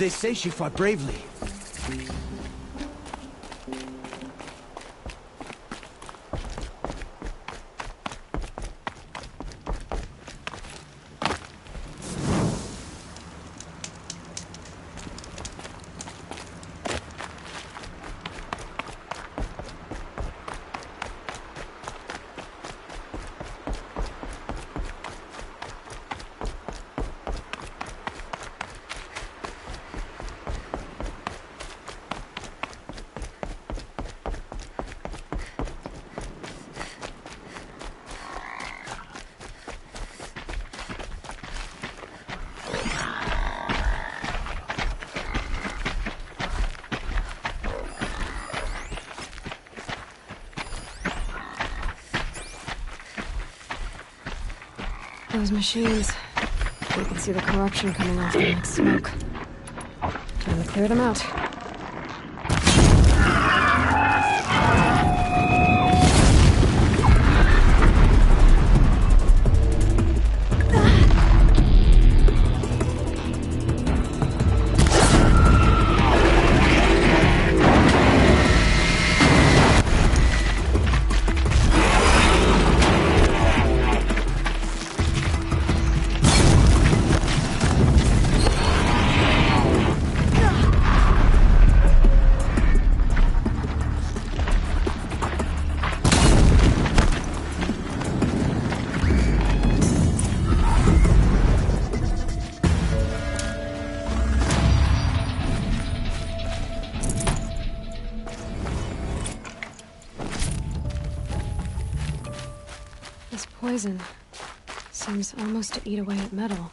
They say she fought bravely. Those machines. You can see the corruption coming off them like smoke. Time to clear them out. This poison seems almost to eat away at metal.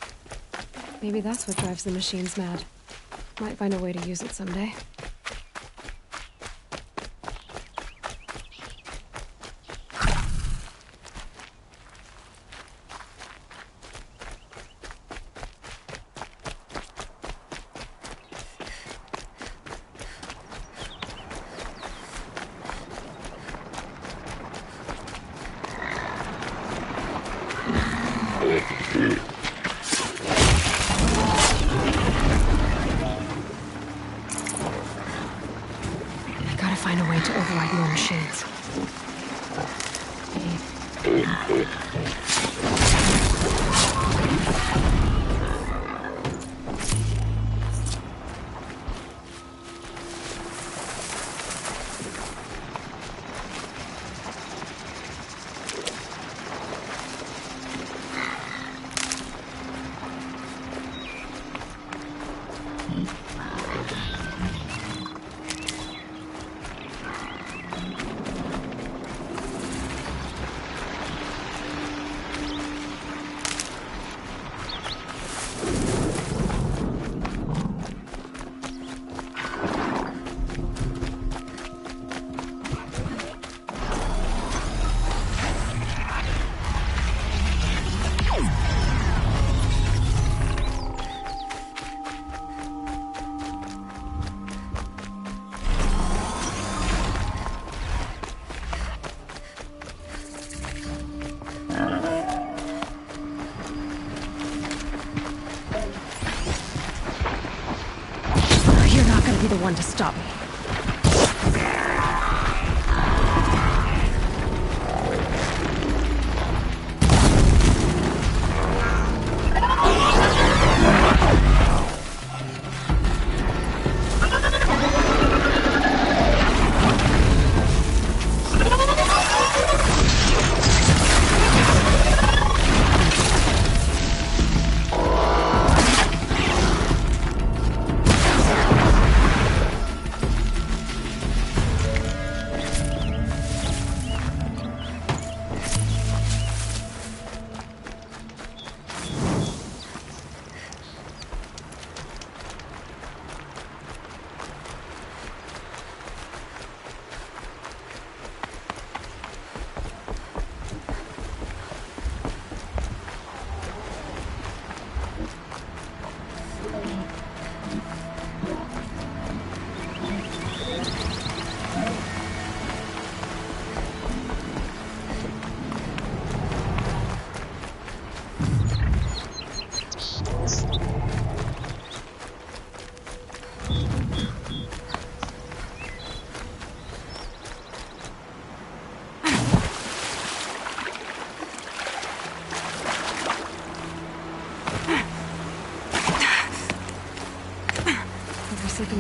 Maybe that's what drives the machines mad. Might find a way to use it someday. Find a way to override more machines. Be the one to stop me.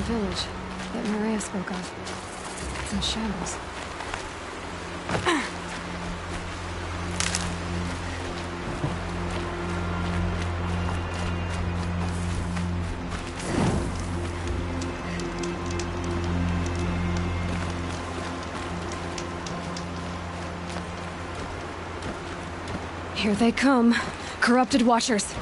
abandoned village that Maria spoke of. It's in shambles. Here they come. Corrupted Watchers.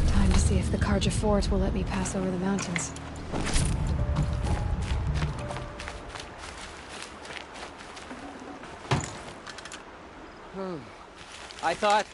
Time to see if the Carja Fort will let me pass over the mountains. I thought...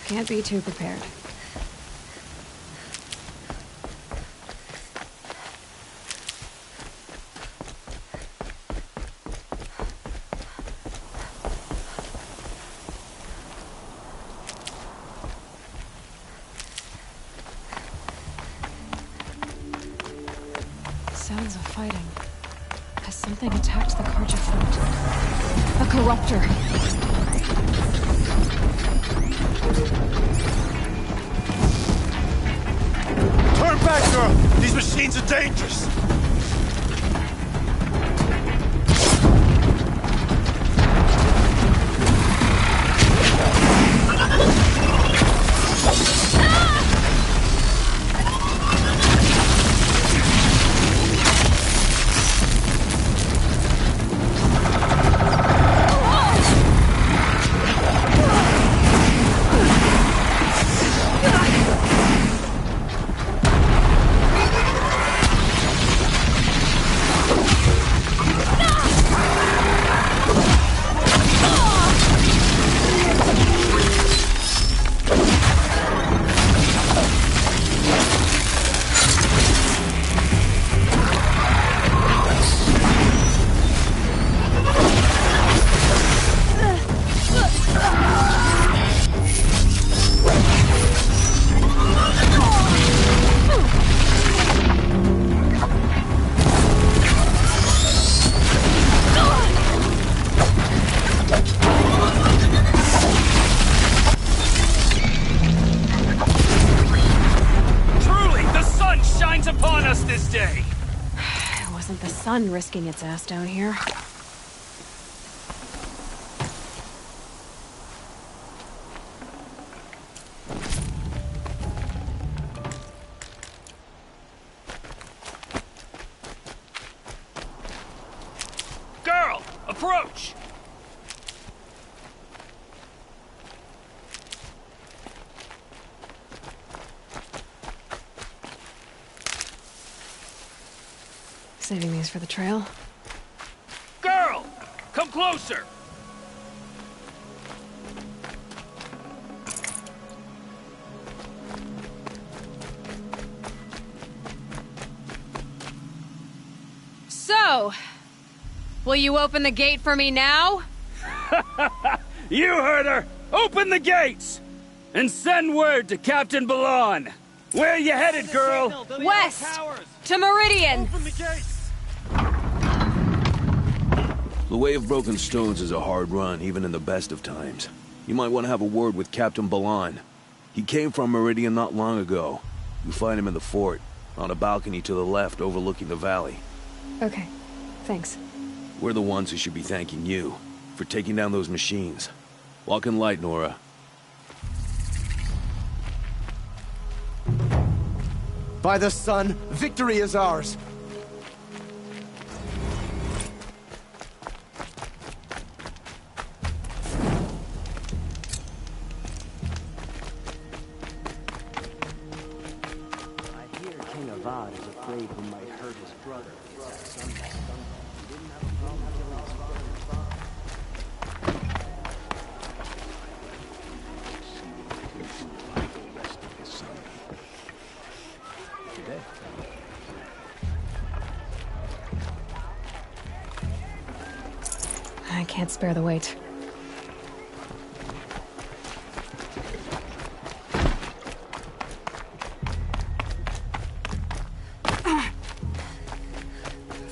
Can't be too prepared. Sounds of fighting. Has something attacked the Carja Fort? A corruptor! Turn back, girl! These machines are dangerous! Sun risking its ass down here. Girl, approach! Saving these for the trail. Girl! Come closer! So, will you open the gate for me now? You heard her! Open the gates! And send word to Captain Balan! Where you headed, girl? West! To Meridian! Open the gates! The Way of Broken Stones is a hard run, even in the best of times. You might want to have a word with Captain Balan. He came from Meridian not long ago. You find him in the fort, on a balcony to the left overlooking the valley. Okay, thanks. We're the ones who should be thanking you for taking down those machines. Walk in light, Nora. By the sun, victory is ours! I can't spare the weight.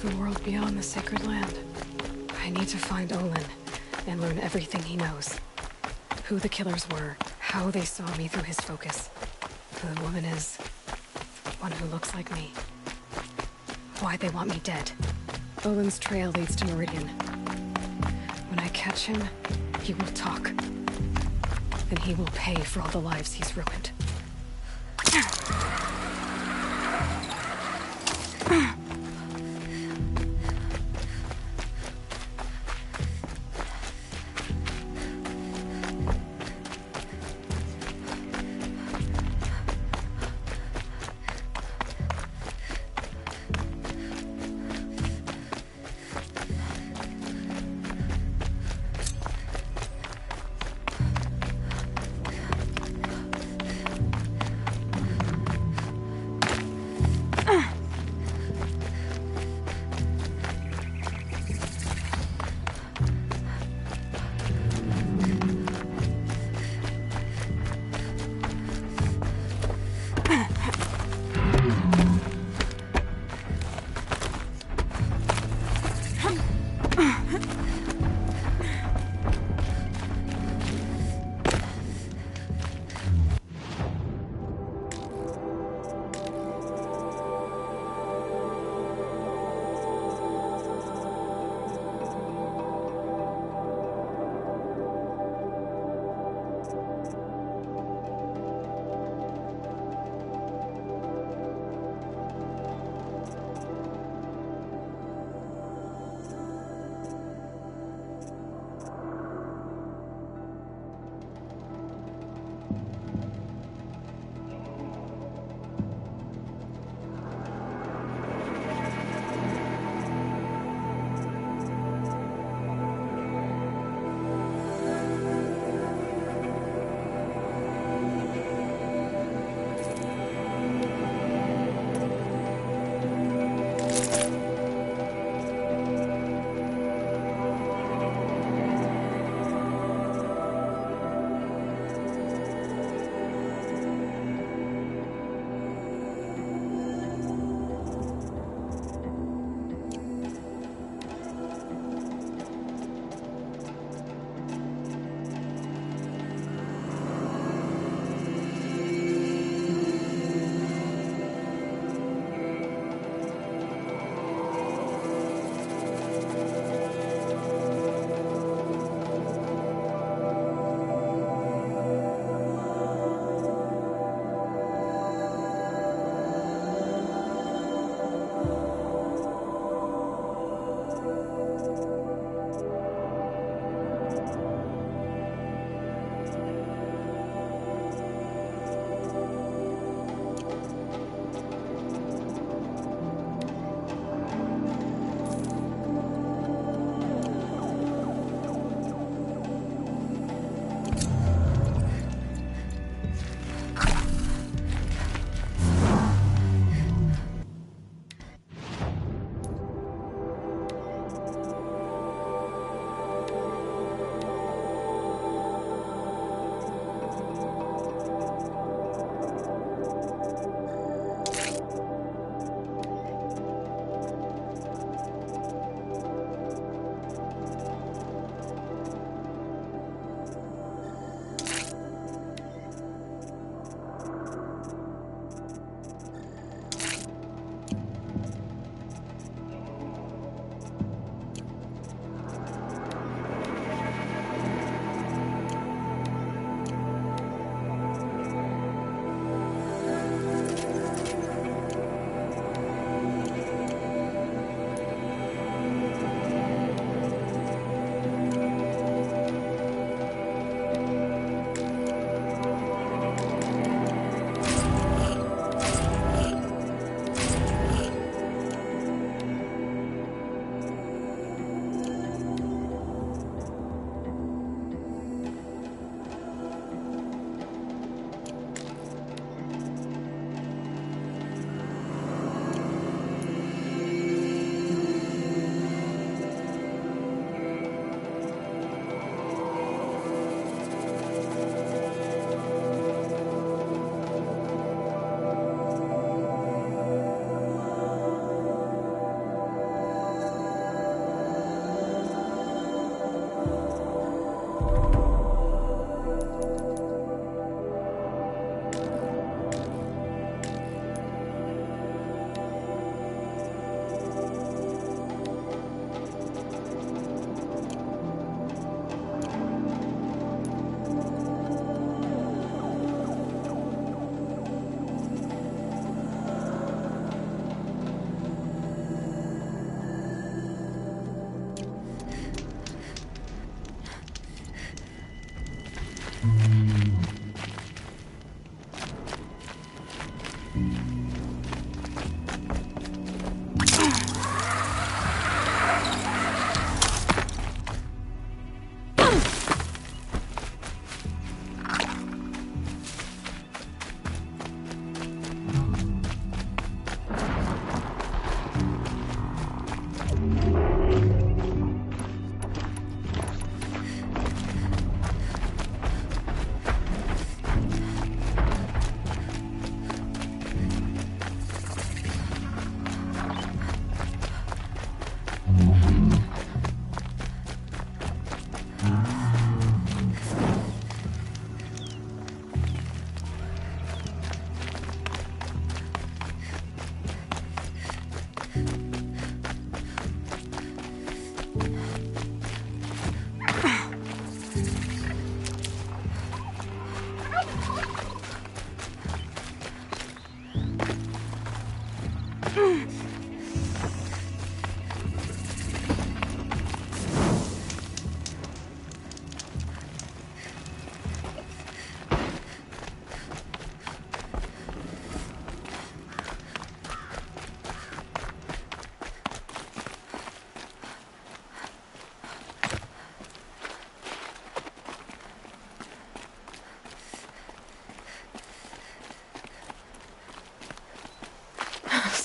The world beyond the sacred land. I need to find Olin and learn everything he knows. Who the killers were, how they saw me through his focus. Who the woman is. One who looks like me. Why they want me dead. Olin's trail leads to Meridian. When I catch him, he will talk. And he will pay for all the lives he's ruined.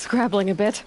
scrabbling a bit.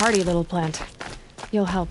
Hardy little plant. You'll help.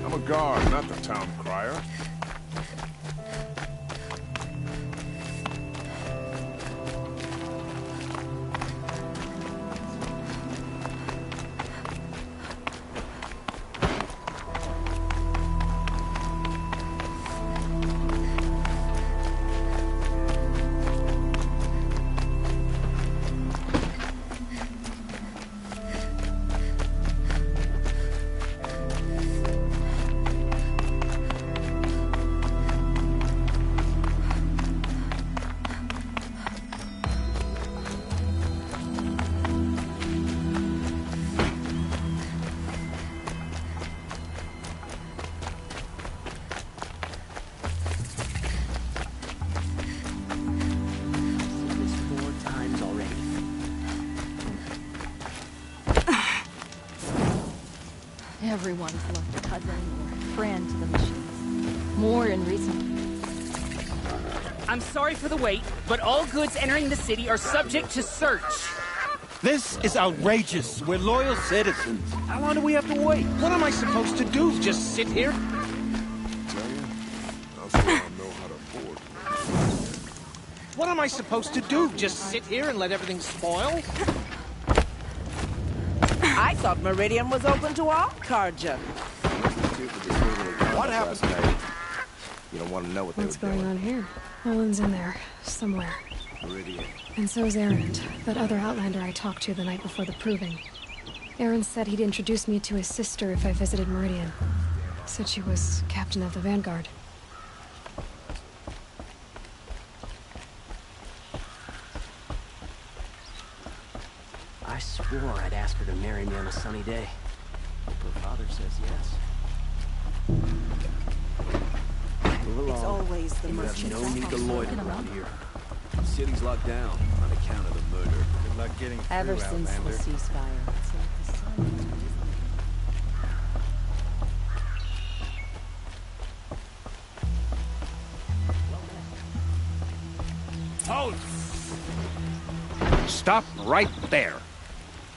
I'm a guard, not the town crier. Everyone's loved cuddling or friend to the machines. More in recent. I'm sorry for the wait, but all goods entering the city are subject to search. This is outrageous. We're loyal citizens. How long do we have to wait? What am I supposed to do? Just sit here? Tell you, I still don't know how to board. What am I supposed to do? Just sit here and let everything spoil? I thought Meridian was open to all, Carja. What happened tonight? You don't want to know what What's they were going on here? Olin's in there, somewhere. Meridian. And so's Erend, that other Outlander I talked to the night before the proving. Erend said he'd introduce me to his sister if I visited Meridian. Said she was captain of the Vanguard. I swore I'd ask her to marry me on a sunny day. Hope her father says yes. Move along. It's always the You have merchant. no need to loiter around here. The city's locked down on account of the murder. Good luck getting through, Ever since the Outlander. ceasefire, it's like the sun. Hold! Stop right there.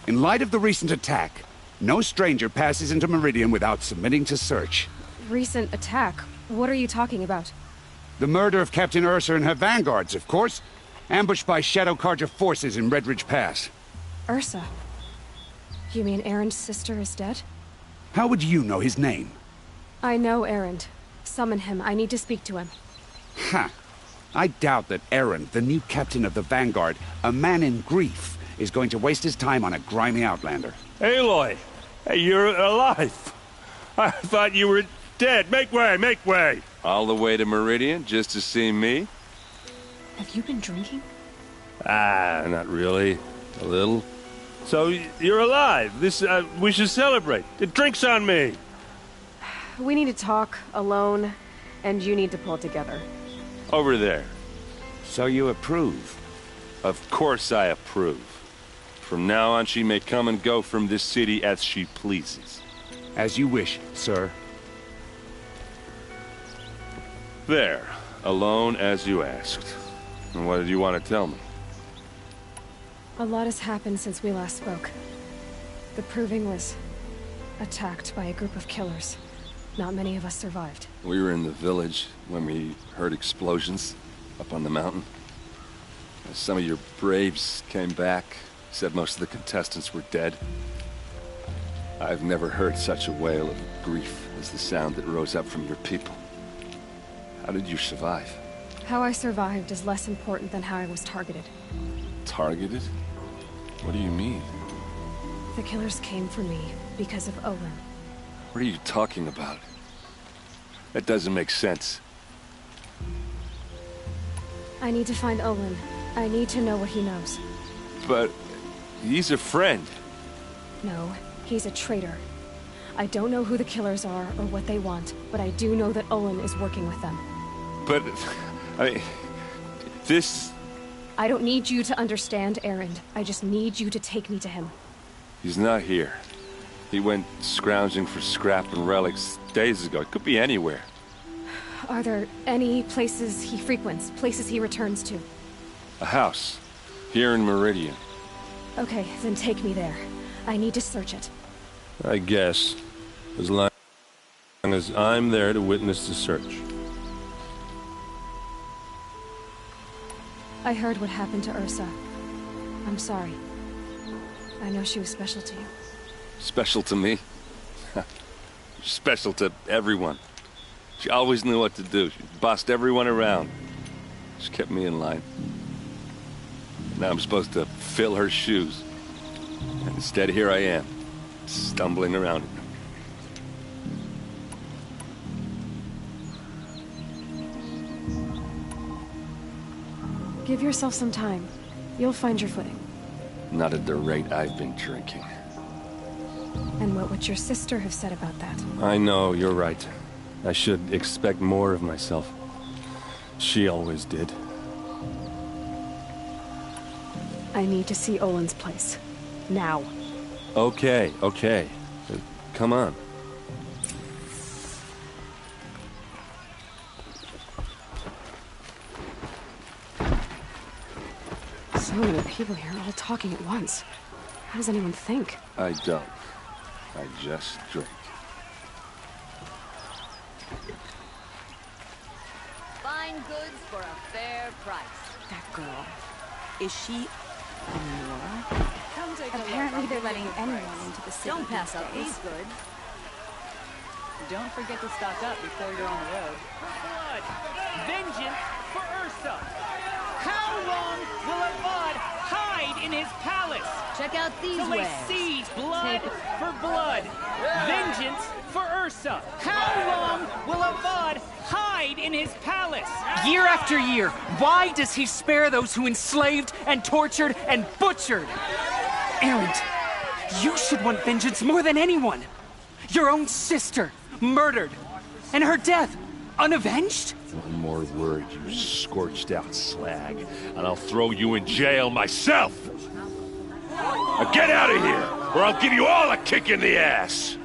In light of the recent attack, no stranger passes into Meridian without submitting to search. Recent attack? What are you talking about? The murder of Captain Ursa and her vanguards, of course. Ambushed by Shadow Carja forces in Redridge Pass. Ursa? You mean Erend's sister is dead? How would you know his name? I know Erend. Summon him. I need to speak to him. Ha! I doubt that Erend, the new captain of the Vanguard, a man in grief, is going to waste his time on a grimy outlander. Aloy! Hey, you're alive! I thought you were dead. Make way, make way! All the way to Meridian just to see me? Have you been drinking? Ah, not really. A little. So, you're alive. We should celebrate. The drink's on me. We need to talk, alone, and you need to pull it together. Over there. So you approve? Of course I approve. From now on, she may come and go from this city as she pleases. As you wish, sir. There. Alone as you asked. And what did you want to tell me? A lot has happened since we last spoke. The Proving was attacked by a group of killers. Not many of us survived. We were in the village when we heard explosions up on the mountain. Some of your braves came back, said most of the contestants were dead. I've never heard such a wail of grief as the sound that rose up from your people. How did you survive? How I survived is less important than how I was targeted. Targeted? What do you mean? The killers came for me because of Olin. What are you talking about? That doesn't make sense. I need to find Olin. I need to know what he knows. But he's a friend. No, he's a traitor. I don't know who the killers are or what they want, but I do know that Olin is working with them. But, I mean, this... I don't need you to understand, Erend. I just need you to take me to him. He's not here. He went scrounging for scrap and relics days ago. It could be anywhere. Are there any places he frequents, places he returns to? A house. Here in Meridian. Okay, then take me there. I need to search it. I guess. As long as I'm there to witness the search. I heard what happened to Ursa. I'm sorry. I know she was special to you. Special to me? Special to everyone. She always knew what to do. She bossed everyone around. She kept me in line. Now I'm supposed to fill her shoes. And instead, here I am, stumbling around it. Give yourself some time. You'll find your footing. Not at the rate I've been drinking. And what would your sister have said about that? I know, you're right. I should expect more of myself. She always did. I need to see Olin's place. Now. Okay, okay. Come on. So many people here, all talking at once. How does anyone think? I don't. I just drink. Fine goods for a fair price. That girl. Is she Nora? Apparently they're letting anyone into the city. Don't pass up these goods. Don't forget to stock up before you're on the road. Blood! Vengeance for Ursa! How long will Avad hide in his palace? Check out these Till they wares. seize blood for blood. Vengeance for Ursa! How will Avad hide in his palace? Year after year, why does he spare those who enslaved and tortured and butchered? Erend, you should want vengeance more than anyone. Your own sister, murdered, and her death, unavenged? One more word, you scorched out slag, and I'll throw you in jail myself! Now get out of here, or I'll give you all a kick in the ass!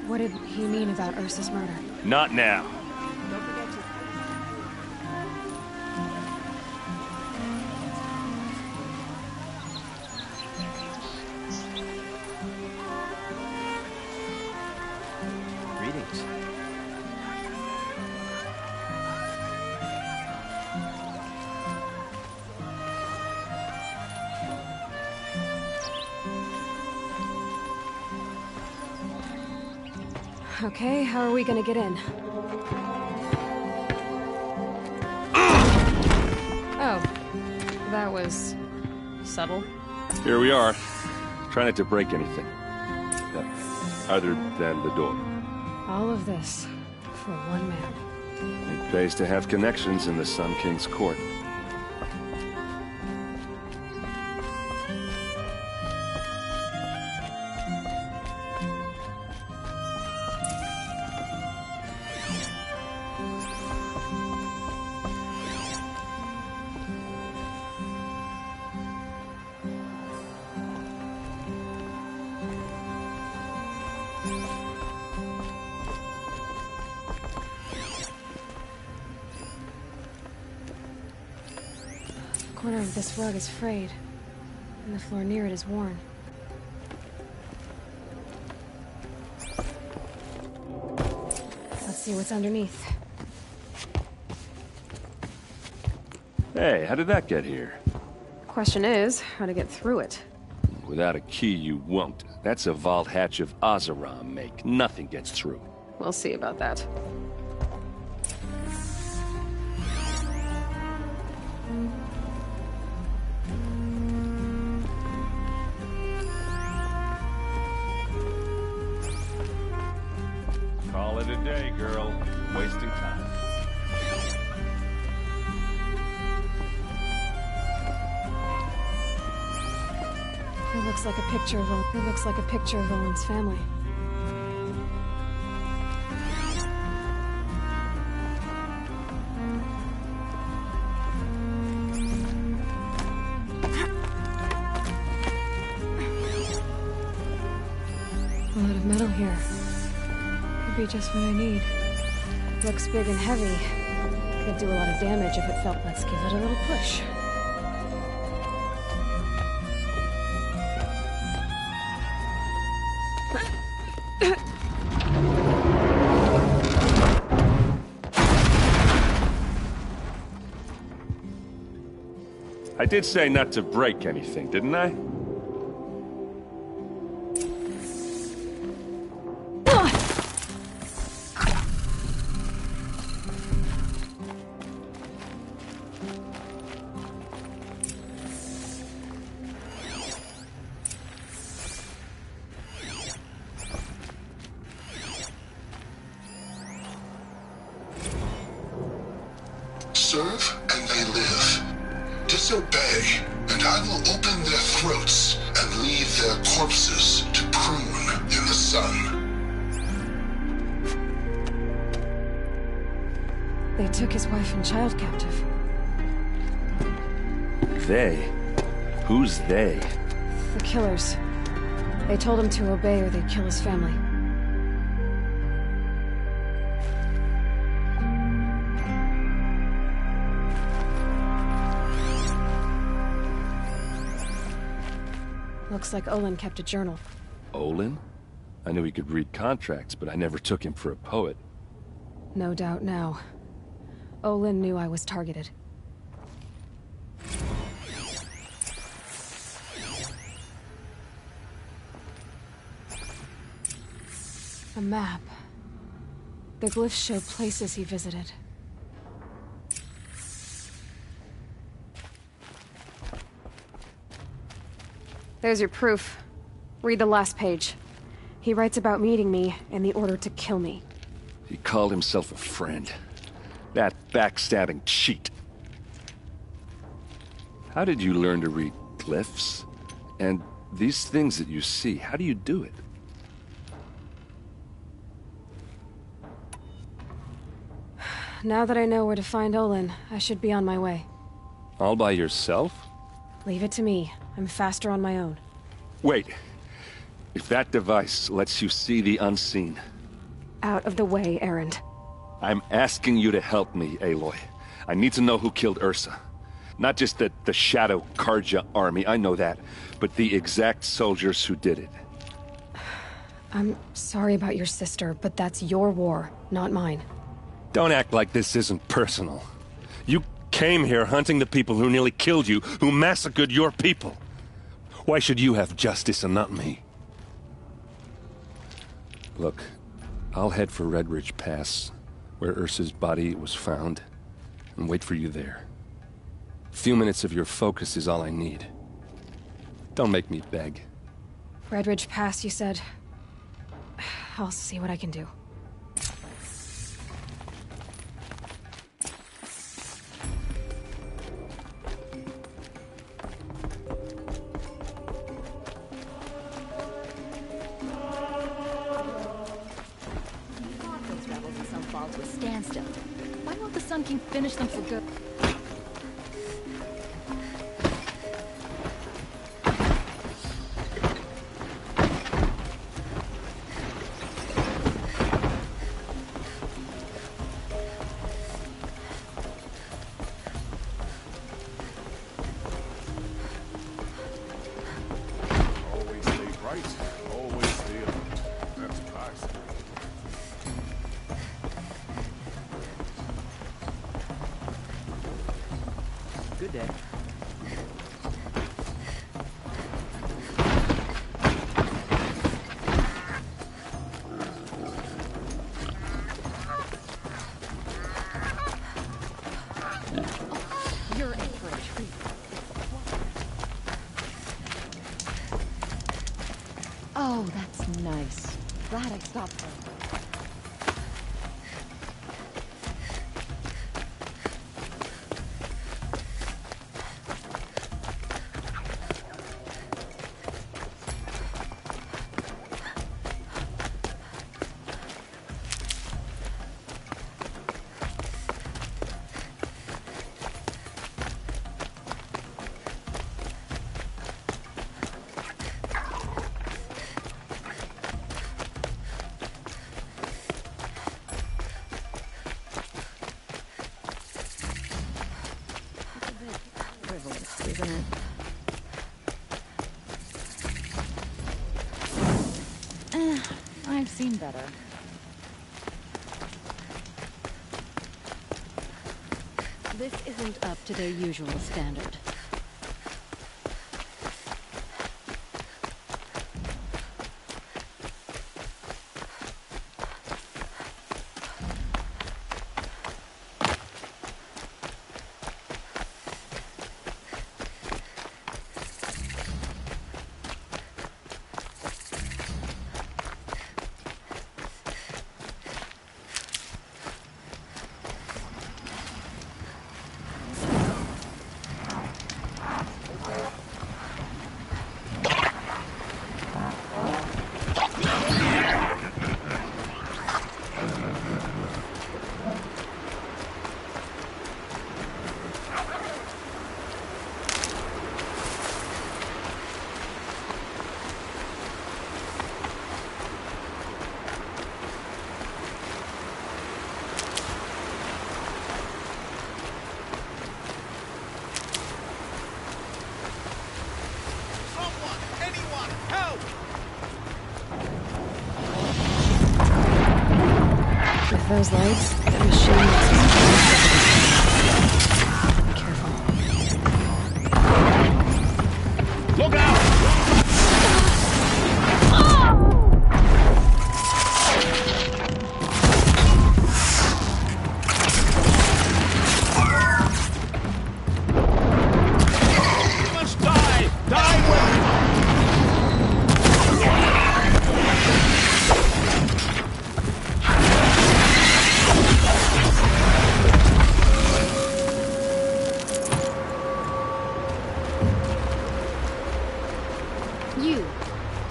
What did he mean about Ursa's murder? Not now. Greetings. Okay, how are we gonna get in? Oh, that was subtle. Here we are. Try not to break anything. Other than the door. All of this for one man. It pays to have connections in the Sun King's court. The corner of this rug is frayed, and the floor near it is worn. Let's see what's underneath. Hey, how did that get here? Question is, how to get through it. Without a key, you won't. That's a vault hatch of Oseram make. Nothing gets through. We'll see about that. Call it a day, girl. Wasting time. It looks like a picture of Olin's family. A lot of metal here. Could be just what I need. Looks big and heavy. Could do a lot of damage if it felt. Let's give it a little push. I did say not to break anything, didn't I? Serve and they live. Disobey, and I will open their throats and leave their corpses to prune in the sun. They took his wife and child captive. They? Who's they? The killers. They told him to obey or they'd kill his family. Looks like Olin kept a journal. Olin? I knew he could read contracts, but I never took him for a poet. No doubt now. Olin knew I was targeted. A map. The glyphs show places he visited. There's your proof. Read the last page. He writes about meeting me and the order to kill me. He called himself a friend. That backstabbing cheat. How did you learn to read glyphs? And these things that you see, how do you do it? Now that I know where to find Olin, I should be on my way. All by yourself? Leave it to me. I'm faster on my own. Wait. If that device lets you see the unseen... Out of the way, Erend. I'm asking you to help me, Aloy. I need to know who killed Ursa. Not just the Shadow Carja army, I know that, but the exact soldiers who did it. I'm sorry about your sister, but that's your war, not mine. Don't act like this isn't personal. You came here hunting the people who nearly killed you, who massacred your people. Why should you have justice and not me? Look, I'll head for Redridge Pass, where Ursa's body was found, and wait for you there. A few minutes of your focus is all I need. Don't make me beg. Redridge Pass, you said? I'll see what I can do. Those rebels in some falls with standstill. Why won't the Sun King finish them for good? Good day. You're in for a treat. Oh, that's nice. Glad I stopped there. Frivolous, isn't it? I've seen better. This isn't up to their usual standard. With those lights, that machine looks... Careful. Look out! You must die! Die with...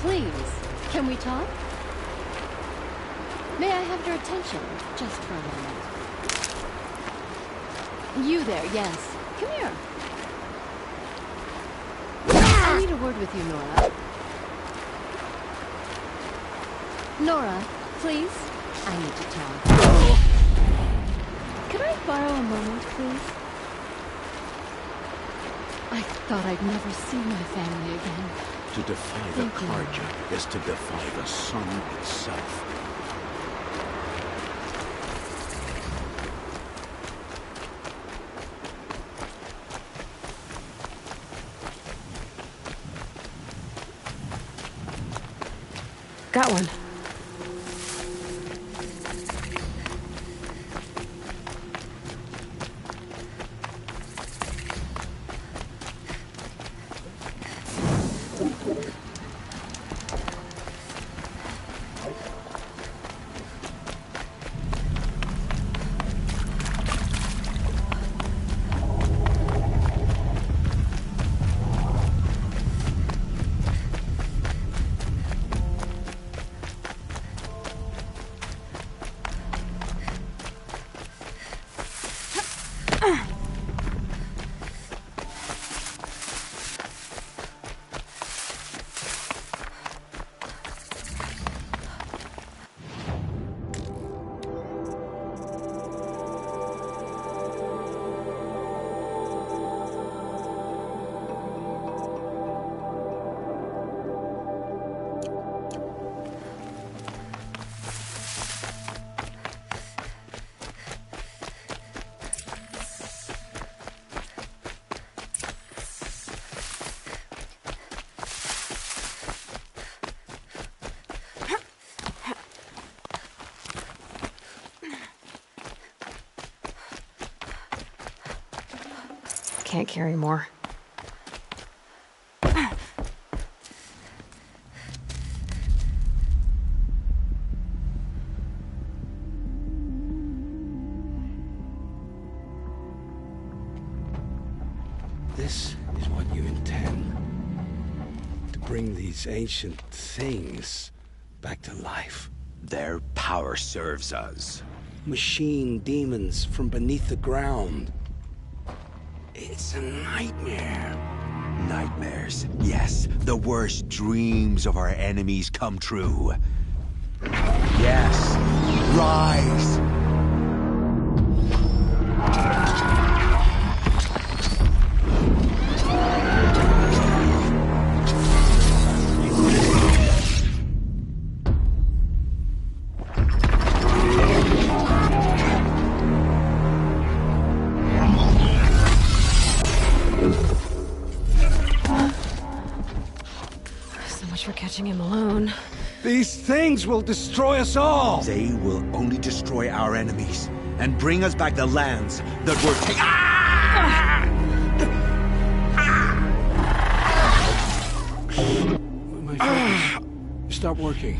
Please, can we talk? May I have your attention, just for a moment? You there, yes. Come here. I need a word with you, Nora. Nora, please. I need to talk. Could I borrow a moment, please? I thought I'd never see my family again. To defy the Carja is to defy the sun itself. Got one. Can't carry more. This is what you intend? To bring these ancient things back to life? Their power serves us. Machine demons from beneath the ground. It's a nightmare. Nightmares, yes. The worst dreams of our enemies come true. Yes, rise! For catching him alone. These things will destroy us all! They will only destroy our enemies and bring us back the lands that were taken. Ah! My focus. Stop working.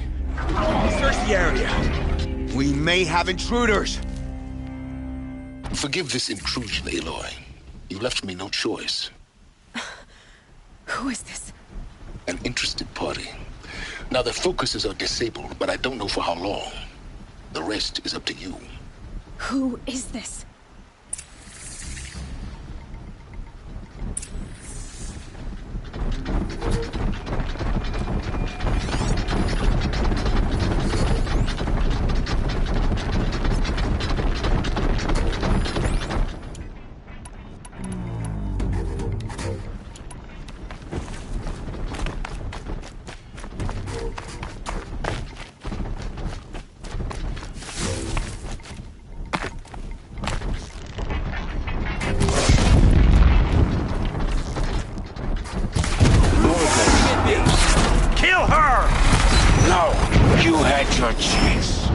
Search the area. We may have intruders. Forgive this intrusion, Aloy. You left me no choice. Who is this? An interested party. Now their focuses are disabled, but I don't know for how long. The rest is up to you. Who is this? You had your chance.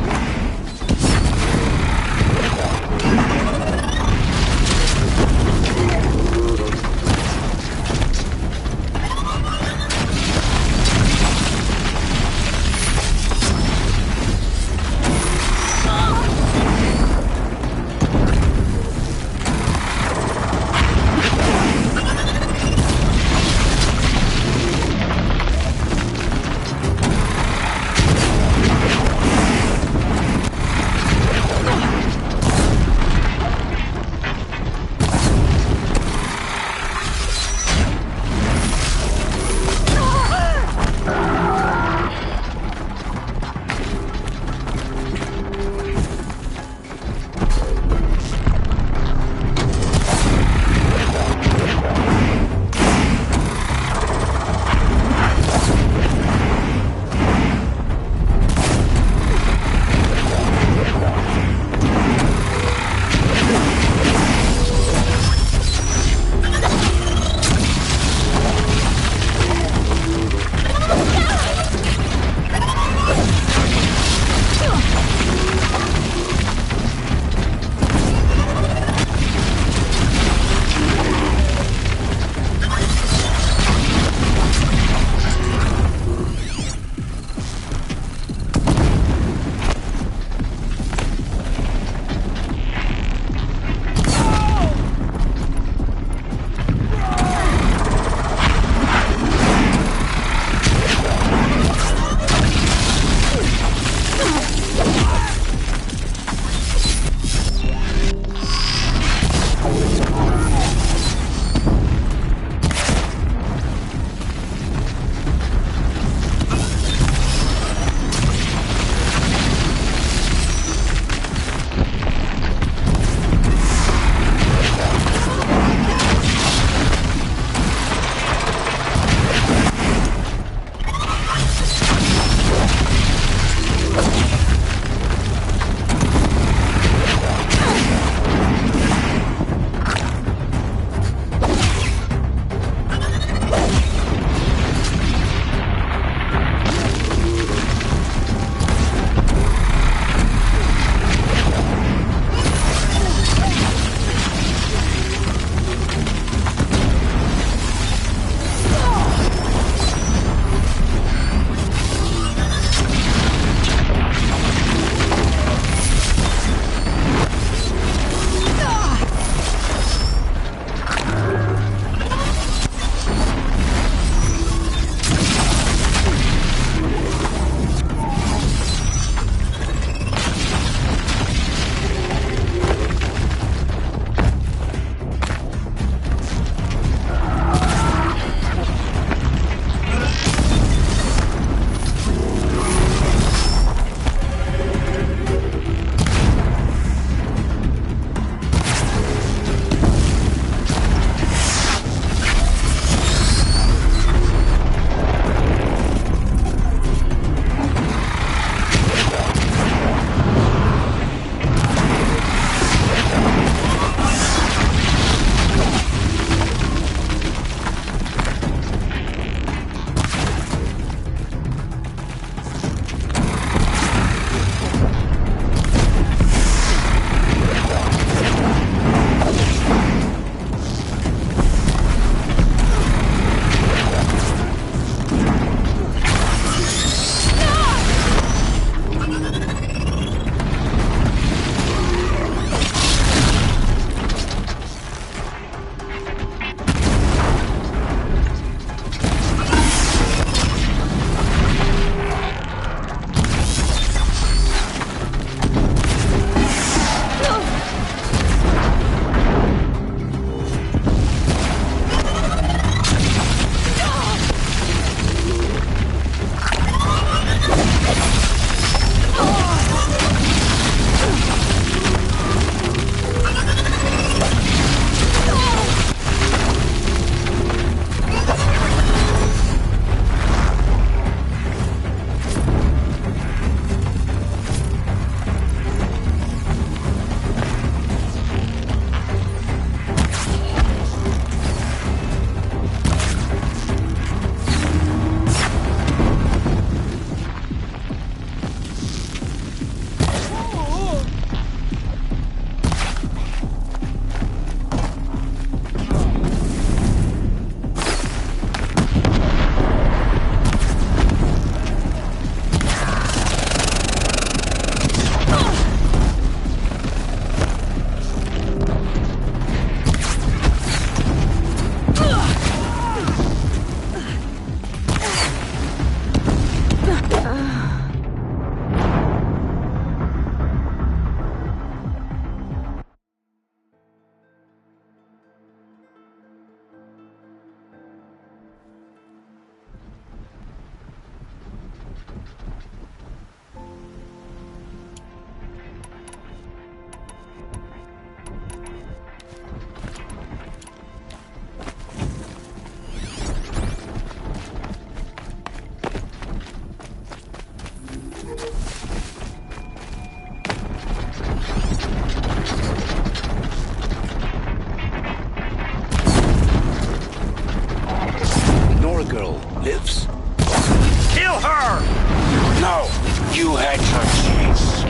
You had your chance.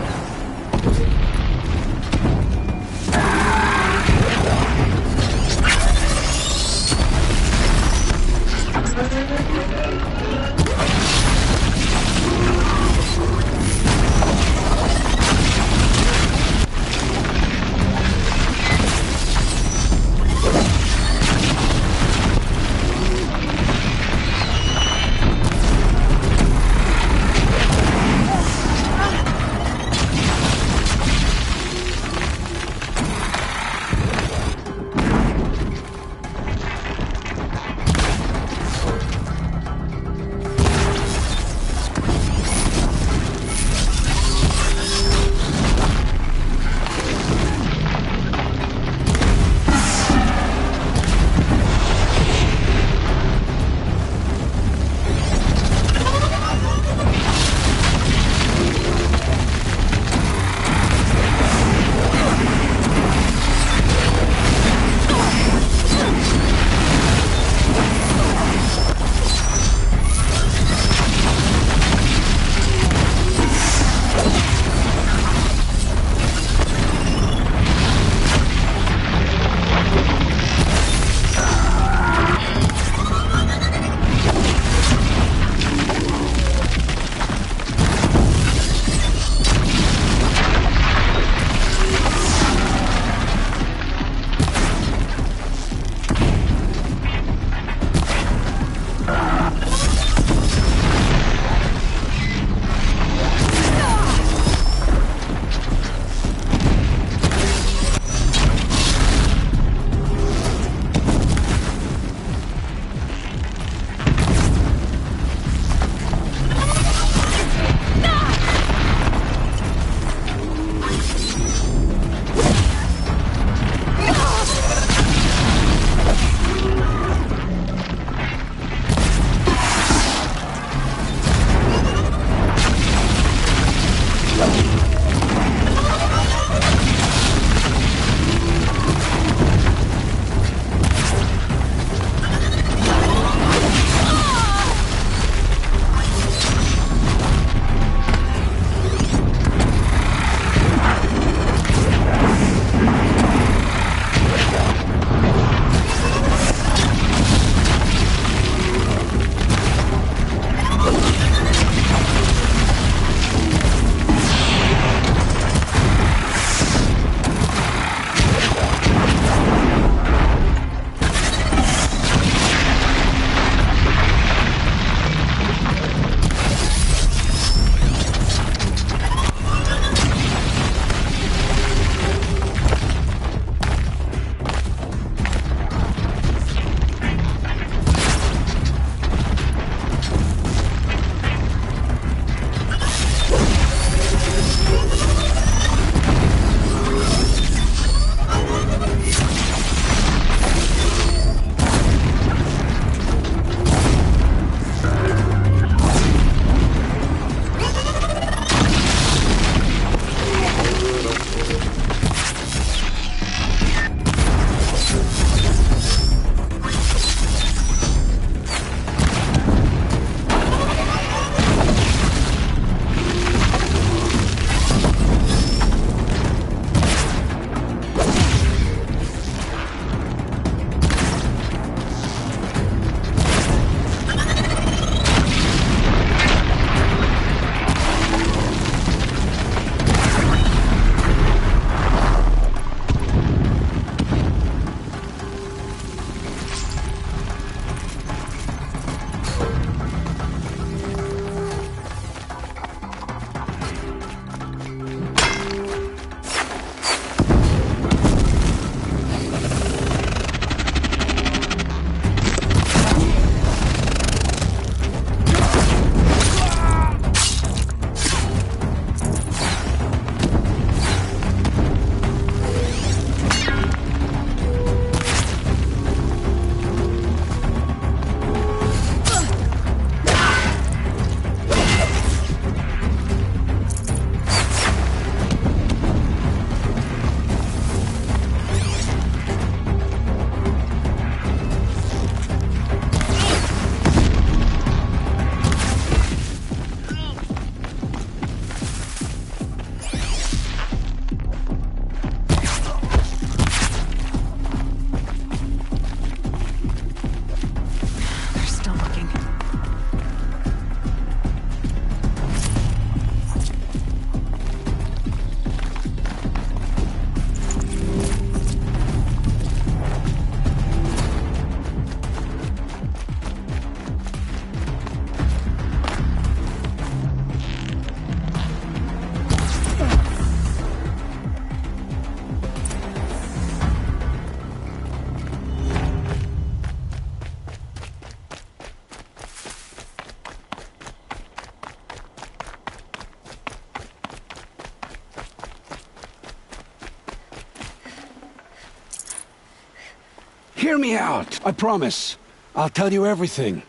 Hear me out. I promise. I'll tell you everything.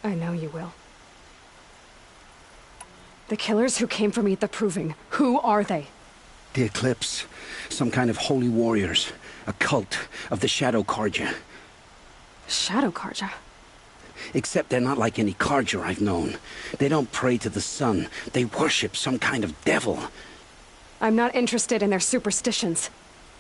I know you will. The killers who came for me at the Proving, who are they? The Eclipse. Some kind of holy warriors. A cult of the Shadow Carja. Shadow Carja? Except they're not like any Carja I've known. They don't pray to the sun. They worship some kind of devil. I'm not interested in their superstitions.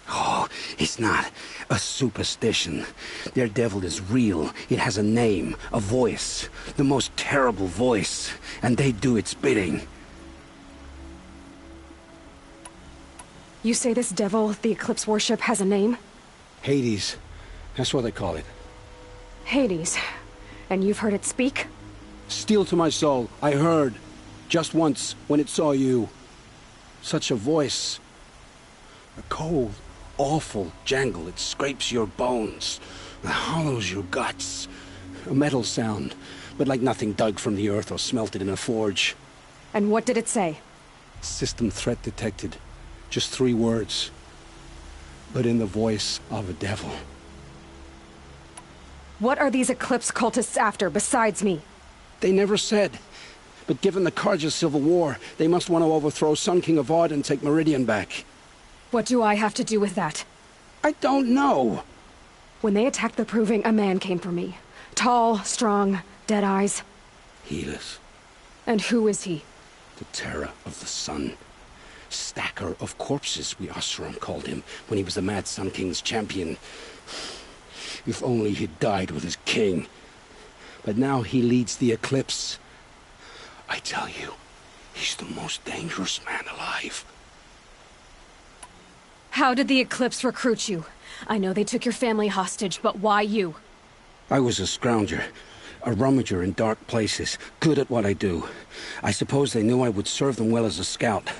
Oh, it's not a superstition. Their devil is real. It has a name, a voice. The most terrible voice. And they do its bidding. You say this devil the Eclipse worship has a name? Hades. That's what they call it. Hades. And you've heard it speak? Steel to my soul, I heard. Just once, when it saw you. Such a voice. A cold, awful jangle. It scrapes your bones. It hollows your guts. A metal sound, but like nothing dug from the earth or smelted in a forge. And what did it say? System threat detected. Just 3 words. But in the voice of a devil. What are these Eclipse cultists after, besides me? They never said. But given the Carja civil war, they must want to overthrow Sun King Avad and take Meridian back. What do I have to do with that? I don't know. When they attacked the Proving, a man came for me. Tall, strong, dead eyes. Helis. And who is he? The terror of the sun. Stacker of corpses, we Oseram called him, when he was the Mad Sun King's champion. If only he'd died with his king. But now he leads the Eclipse. I tell you, he's the most dangerous man alive. How did the Eclipse recruit you? I know they took your family hostage, but why you? I was a scrounger, a rummager in dark places, good at what I do. I suppose they knew I would serve them well as a scout.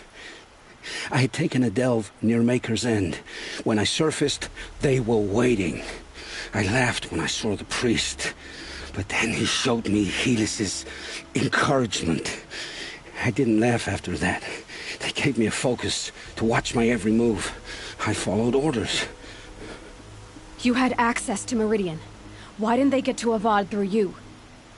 I had taken a delve near Maker's End. When I surfaced, they were waiting. I laughed when I saw the priest, but then he showed me Helis's encouragement. I didn't laugh after that. They gave me a focus to watch my every move. I followed orders. You had access to Meridian. Why didn't they get to Avad through you?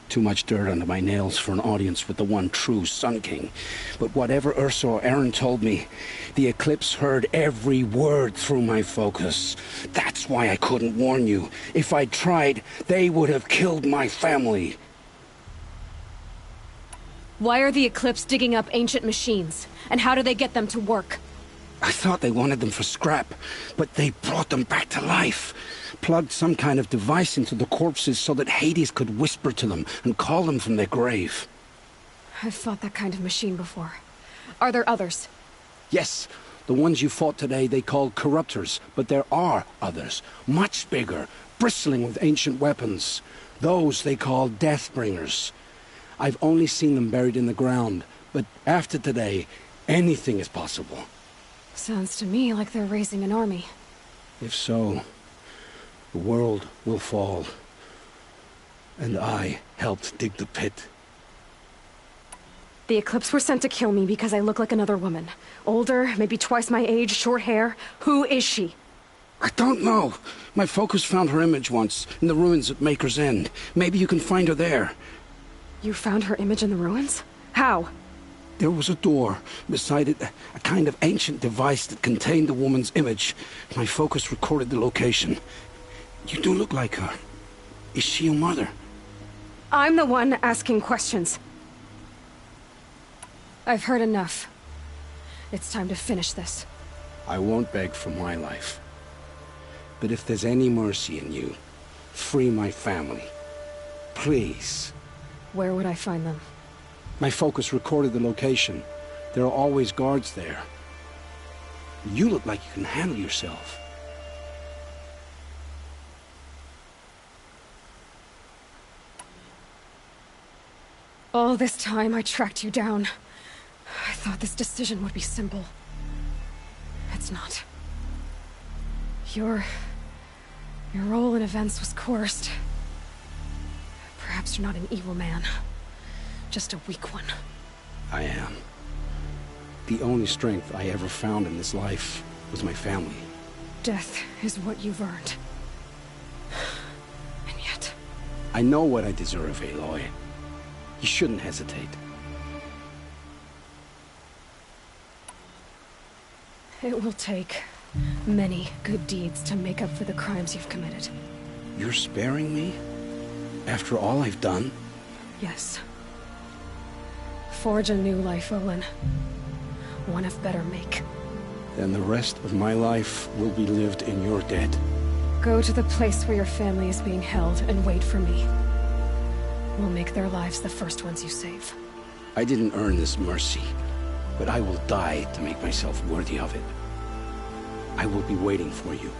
Too much dirt under my nails for an audience with the one true Sun King. But whatever Ursa or Eren told me, the Eclipse heard every word through my focus. That's why I couldn't warn you. If I'd tried, they would have killed my family. Why are the Eclipse digging up ancient machines? And how do they get them to work? I thought they wanted them for scrap, but they brought them back to life. Plugged some kind of device into the corpses so that Hades could whisper to them and call them from their grave. I've fought that kind of machine before. Are there others? Yes, the ones you fought today they called corruptors, but there are others, much bigger, bristling with ancient weapons. Those they call Deathbringers. I've only seen them buried in the ground, but after today, anything is possible. Sounds to me like they're raising an army. If so, the world will fall. And I helped dig the pit. The Eclipse were sent to kill me because I look like another woman. Older, maybe twice my age, short hair. Who is she? I don't know. My focus found her image once, in the ruins at Maker's End. Maybe you can find her there. You found her image in the ruins? How? There was a door. Beside it, a kind of ancient device that contained the woman's image. My focus recorded the location. You do look like her. Is she your mother? I'm the one asking questions. I've heard enough. It's time to finish this. I won't beg for my life. But if there's any mercy in you, free my family. Please. Where would I find them? My focus recorded the location. There are always guards there. You look like you can handle yourself. All this time I tracked you down. I thought this decision would be simple. It's not. Your role in events was coerced. Perhaps you're not an evil man. Just a weak one. I am. The only strength I ever found in this life was my family. Death is what you've earned. I know what I deserve, Aloy. You shouldn't hesitate. It will take many good deeds to make up for the crimes you've committed. You're sparing me? After all I've done? Yes. Forge a new life, Olin. One of better make. Then the rest of my life will be lived in your debt. Go to the place where your family is being held and wait for me. We'll make their lives the first ones you save. I didn't earn this mercy, but I will die to make myself worthy of it. I will be waiting for you.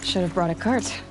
Should have brought a cart.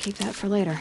Keep that for later.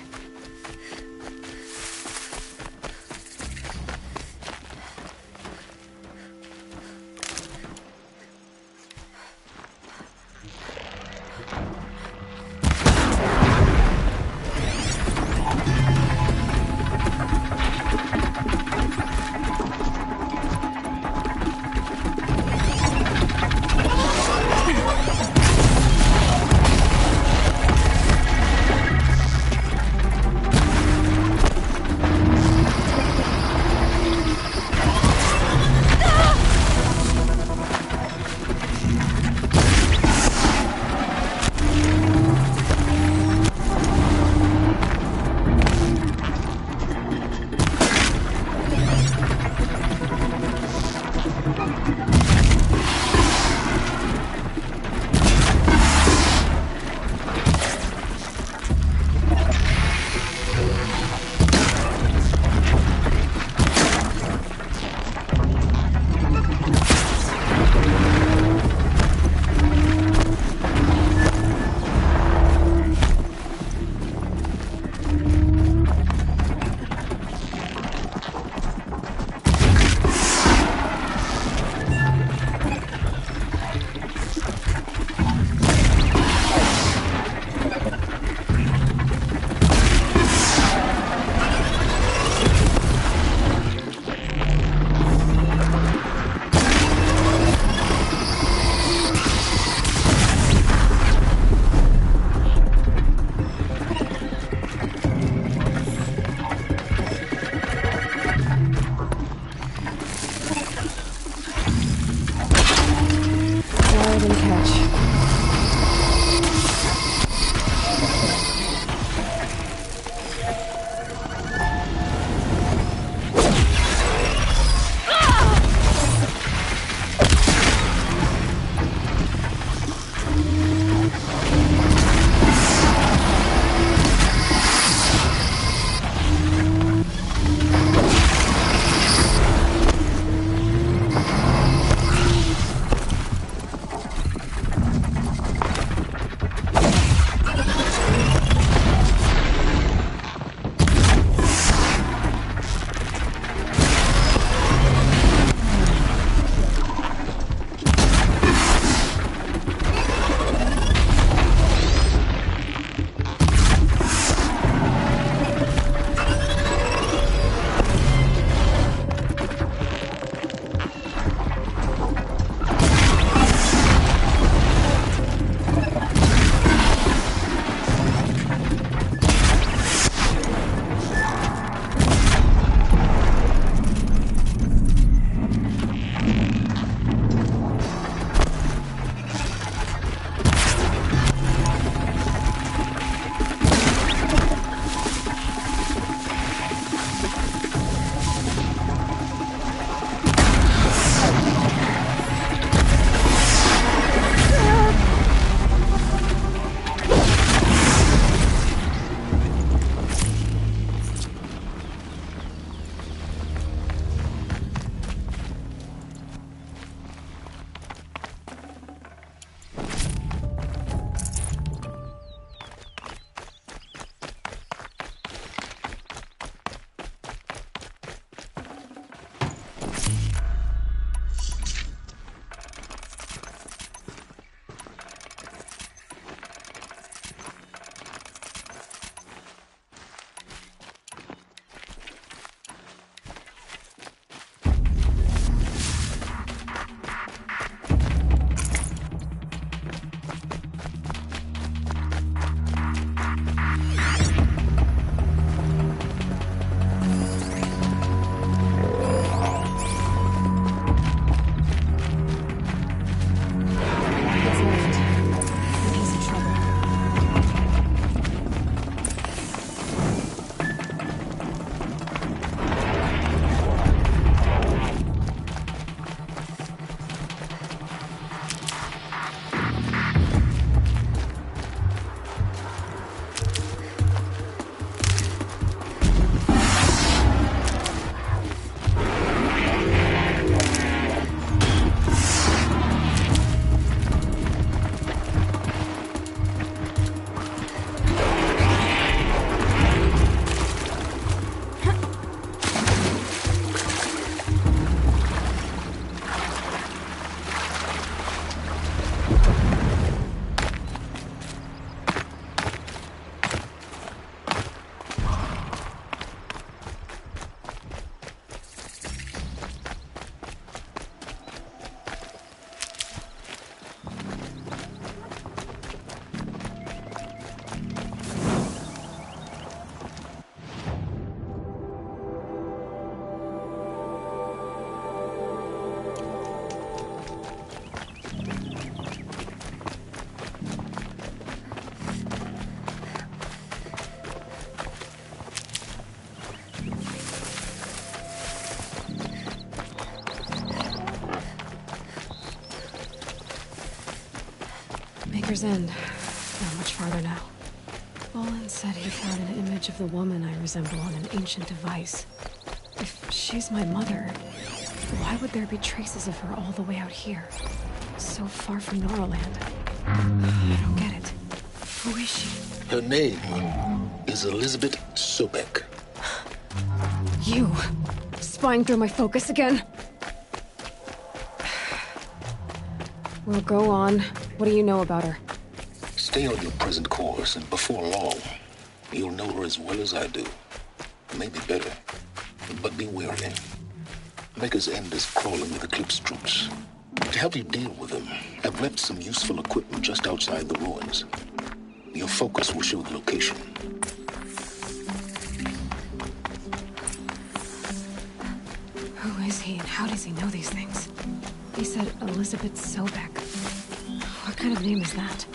I didn't catch. Maker's End. Not much farther now. Olin said he found an image of the woman I resemble on an ancient device. If she's my mother, why would there be traces of her all the way out here? So far from Norland. I don't get it. Who is she? Her name is Elizabeth Sobek. You! Spying through my focus again? Well, go on. What do you know about her? Stay on your present course, and before long, you'll know her as well as I do. Maybe better, but be wary. Maker's End is crawling with Eclipse troops. To help you deal with them, I've left some useful equipment just outside the ruins. Your focus will show the location. Who is he and how does he know these things? He said Elizabeth Sobek. What kind of name is that?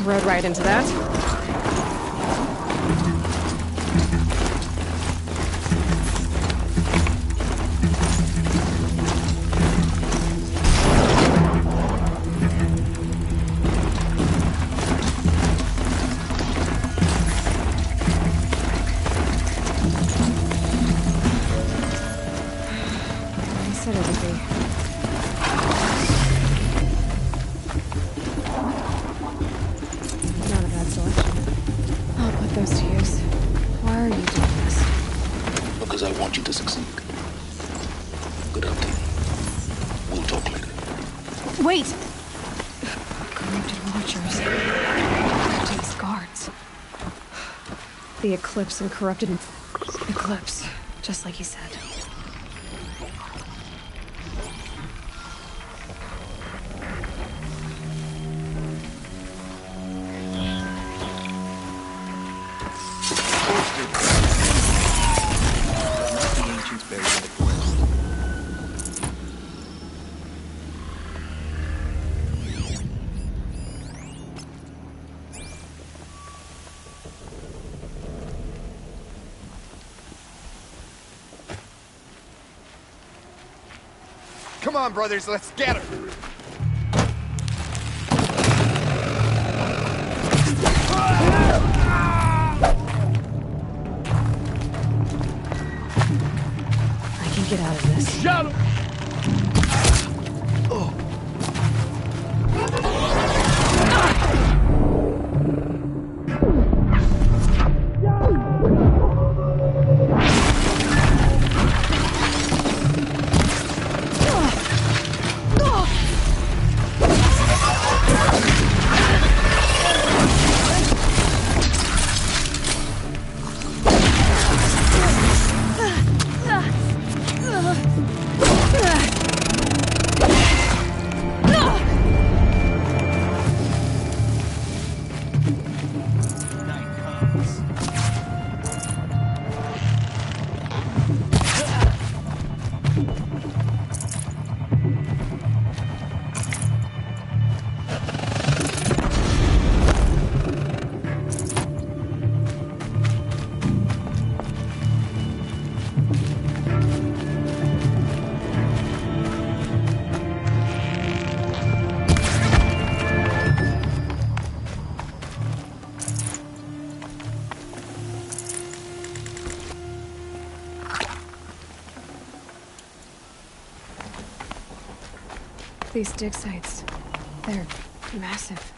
Rode right into that. I said it would be. Those to use. Why are you doing this? Because I want you to succeed. Good hunting. We'll talk later. Wait! Corrupted watchers. Captain's guards. The Eclipse and corrupted Eclipse. Just like he said. Come on, brothers, let's get her! I can get out of this. Shut him! these dig sites. They're massive.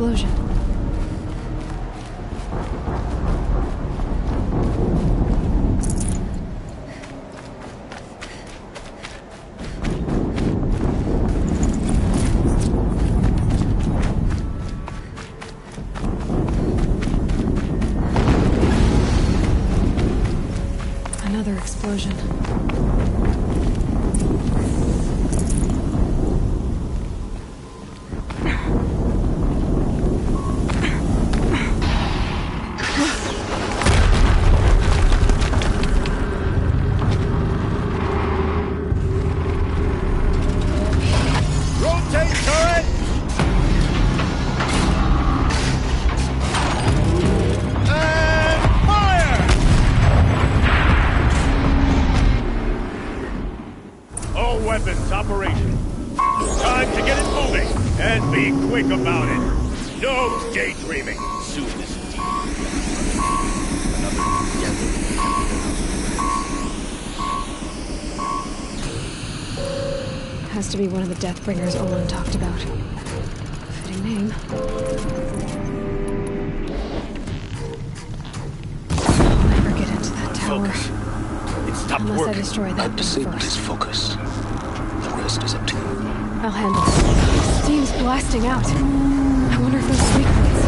explosion. Another explosion. Be quick about it. No daydreaming. Soon this Has to be one of the Deathbringers Olin talked about. Fitting name. I'll never get into that tower. It stopped Unless working. I destroy that I've thing disabled first. his focus. The rest is up to you. I'll handle it. Steam's blasting out. I wonder if those weak points.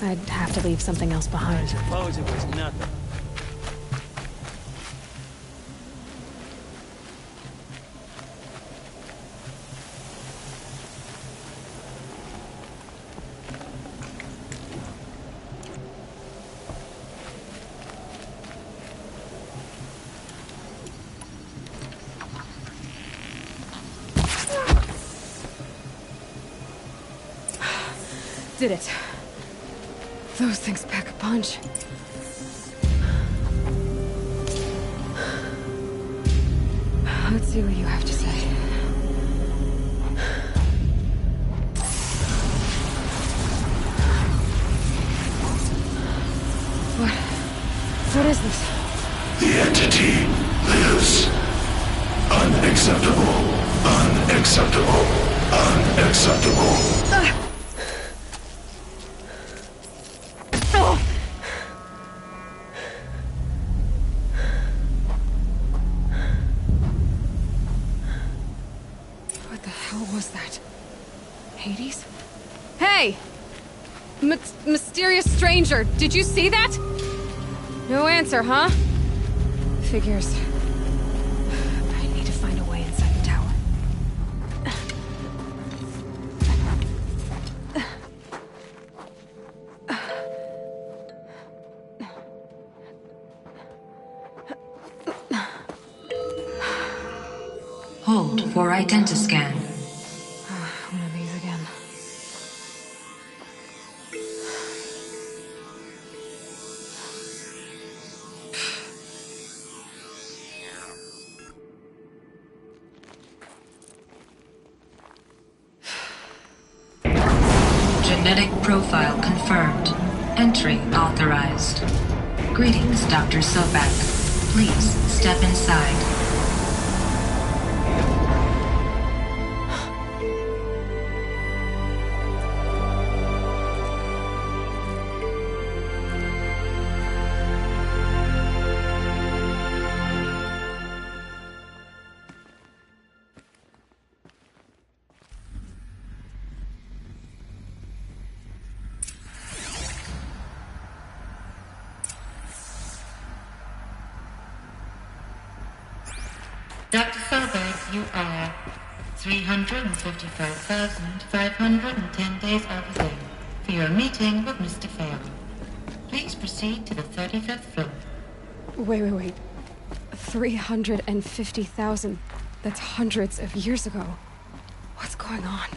I'd have to leave something else behind. I suppose it was nothing. Did it. Those things pack a punch. Let's see what you have to say. What is this? The entity lives. Unacceptable. Unacceptable. Unacceptable. What the hell was that? Hades? Hey! Mysterious stranger, did you see that? No answer, huh? Figures. I need to find a way inside the tower. Hold for identiscan. One of these again. Genetic profile confirmed. Entry authorized. Greetings, Dr. Sobek. Please step inside. Dr. Sobek, you are 355,510 days overdue for your meeting with Mr. Farrell. Please proceed to the 35th floor. Wait. 350,000. That's hundreds of years ago. What's going on?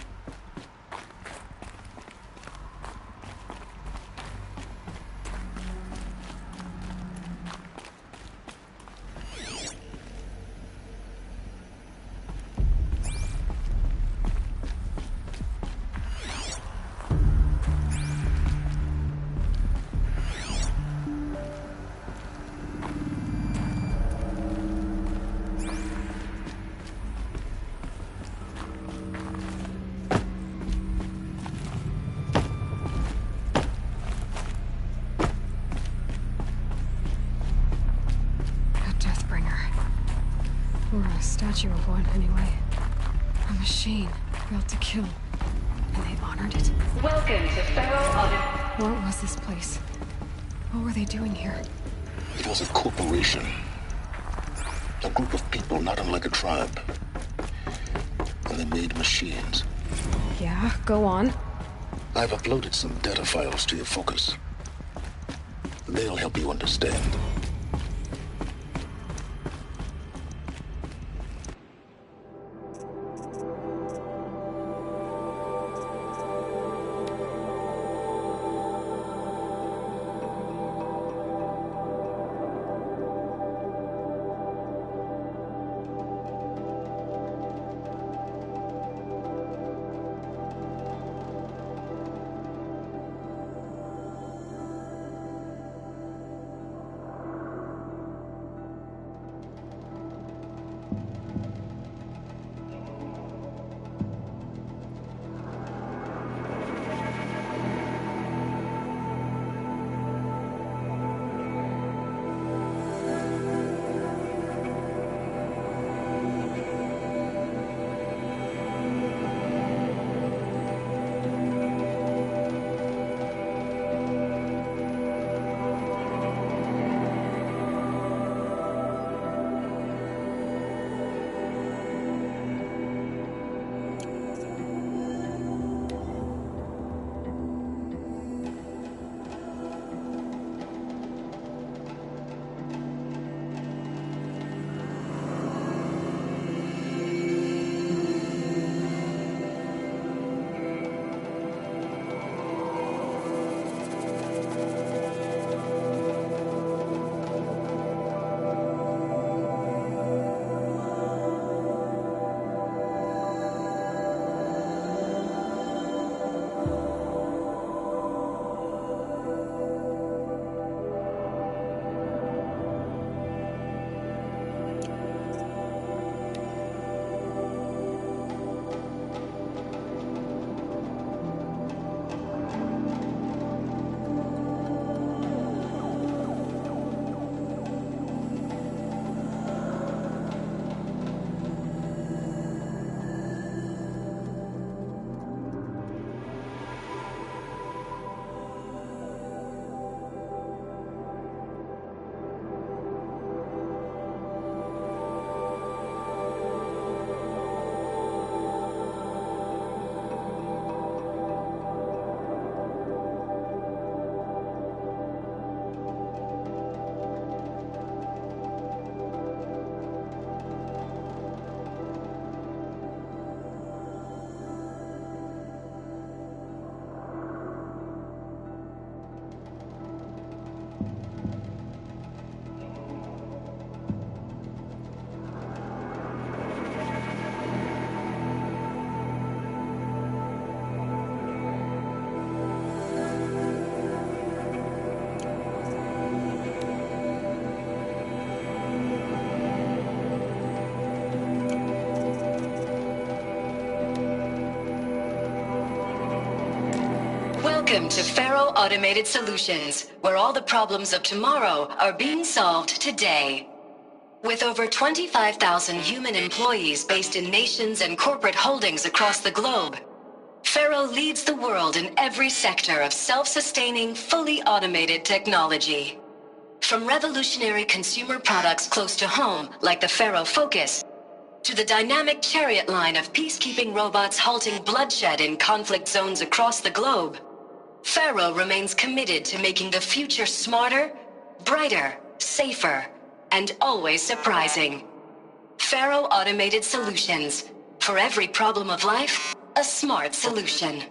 Or a statue of one, anyway. A machine built to kill. And they honored it. Welcome to Farrell Audit. What was this place? What were they doing here? It was a corporation. A group of people not unlike a tribe. And they made machines. Yeah, go on. I've uploaded some data files to your focus. They'll help you understand. Welcome to Faro Automated Solutions, where all the problems of tomorrow are being solved today. With over 25,000 human employees based in nations and corporate holdings across the globe, Faro leads the world in every sector of self-sustaining, fully automated technology. From revolutionary consumer products close to home, like the Faro Focus, to the dynamic Chariot line of peacekeeping robots halting bloodshed in conflict zones across the globe, Faro remains committed to making the future smarter, brighter, safer, and always surprising. Faro Automated Solutions. For every problem of life, a smart solution.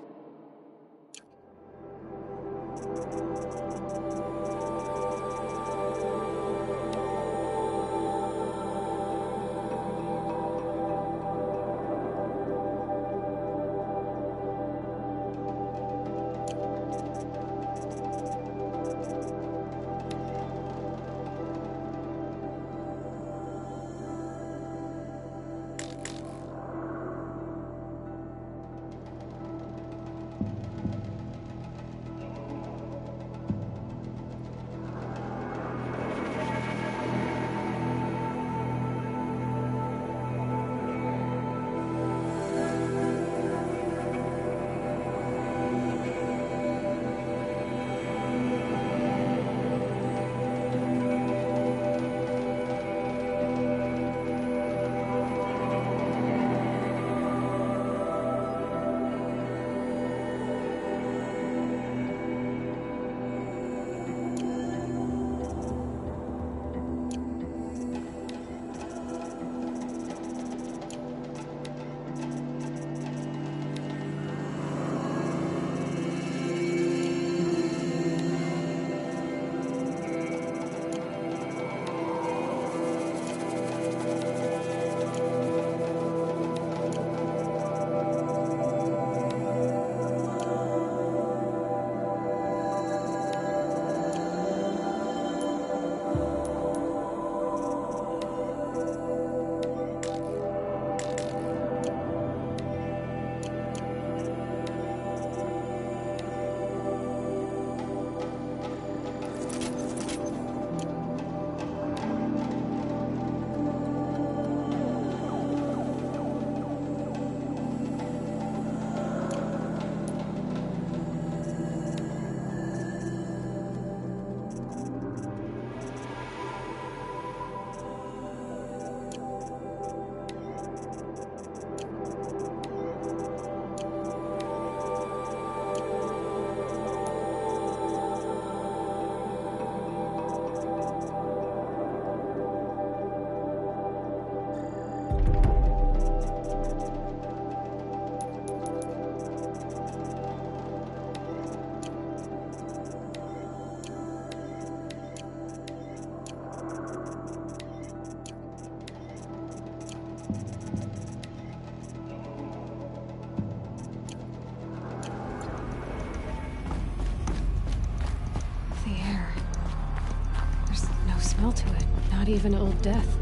To it. Not even Old Death.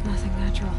Nothing natural.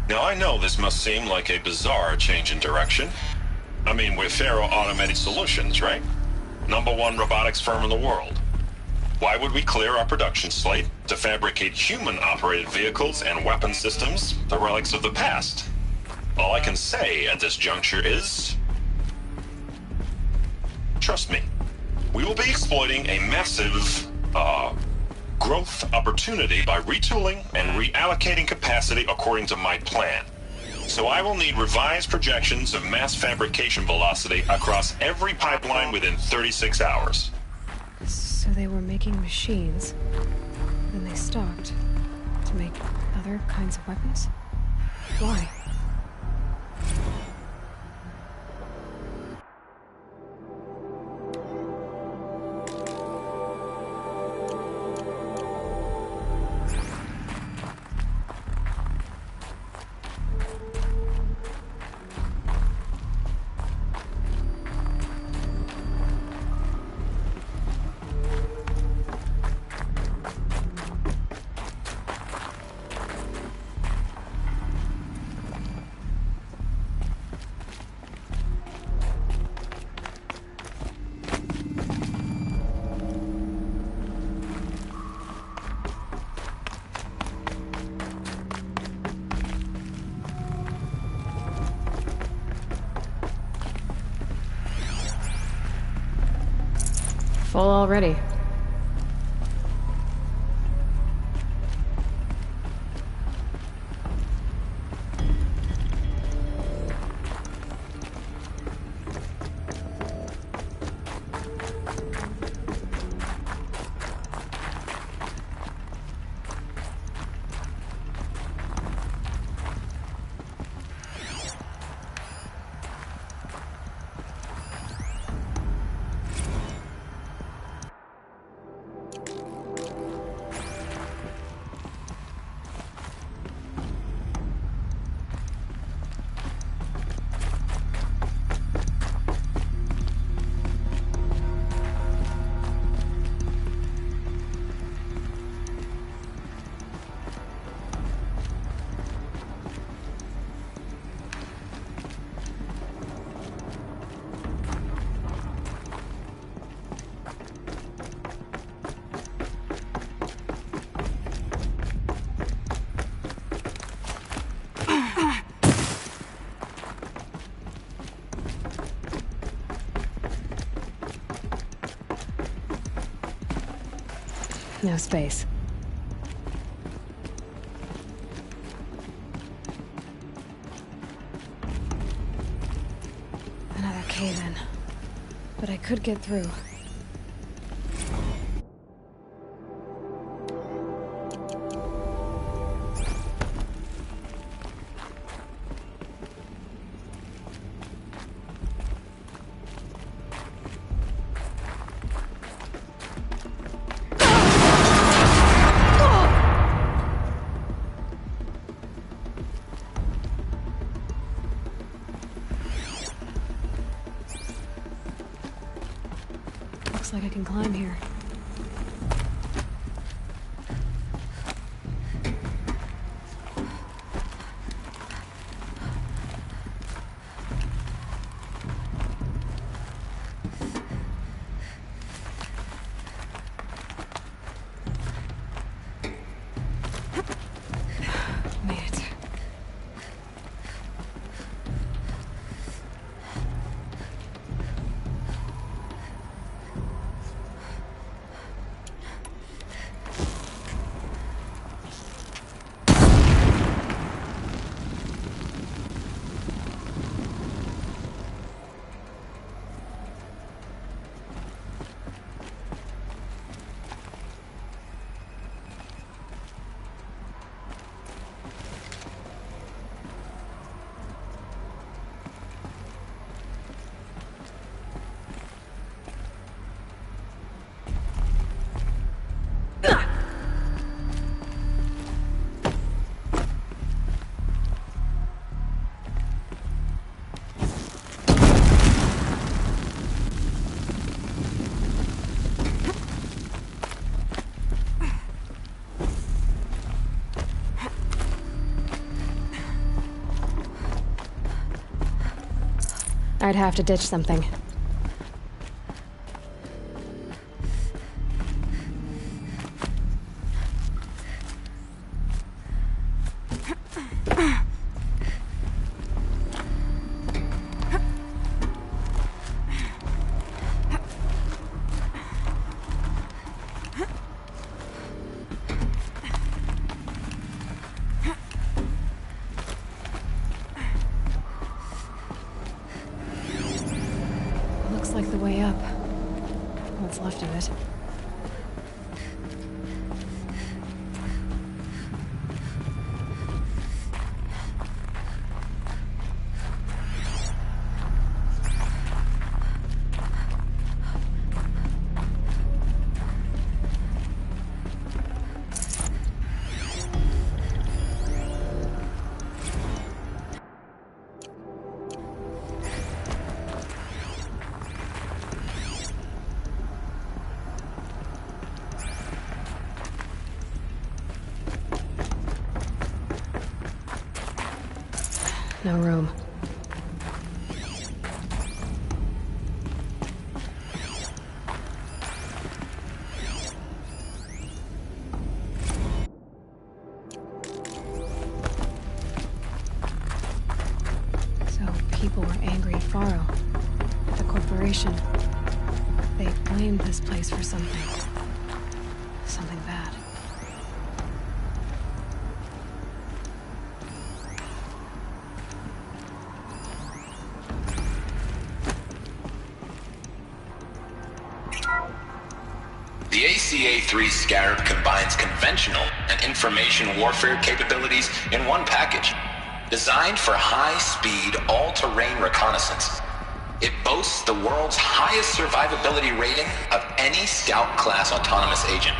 Now, I know this must seem like a bizarre change in direction. I mean, we're Faro Automated Solutions, right? #1 robotics firm in the world. Why would we clear our production slate to fabricate human-operated vehicles and weapon systems, the relics of the past? All I can say at this juncture is... trust me. We will be exploiting a massive, growth opportunity by retooling and reallocating capacity according to my plan. So I will need revised projections of mass fabrication velocity across every pipeline within 36 hours. So they were making machines, then they stopped to make other kinds of weapons? Why? Full already. No space. Another cave-in. But I could get through. Looks like I can climb here. Made it. I'd have to ditch something. Like the way up. What's left of it. No room. So people were angry at Faro, at the corporation. They blamed this place for something. Something bad. The ACA-3 Scarab combines conventional and information warfare capabilities in one package. Designed for high-speed, all-terrain reconnaissance, it boasts the world's highest survivability rating of any Scout-class autonomous agent.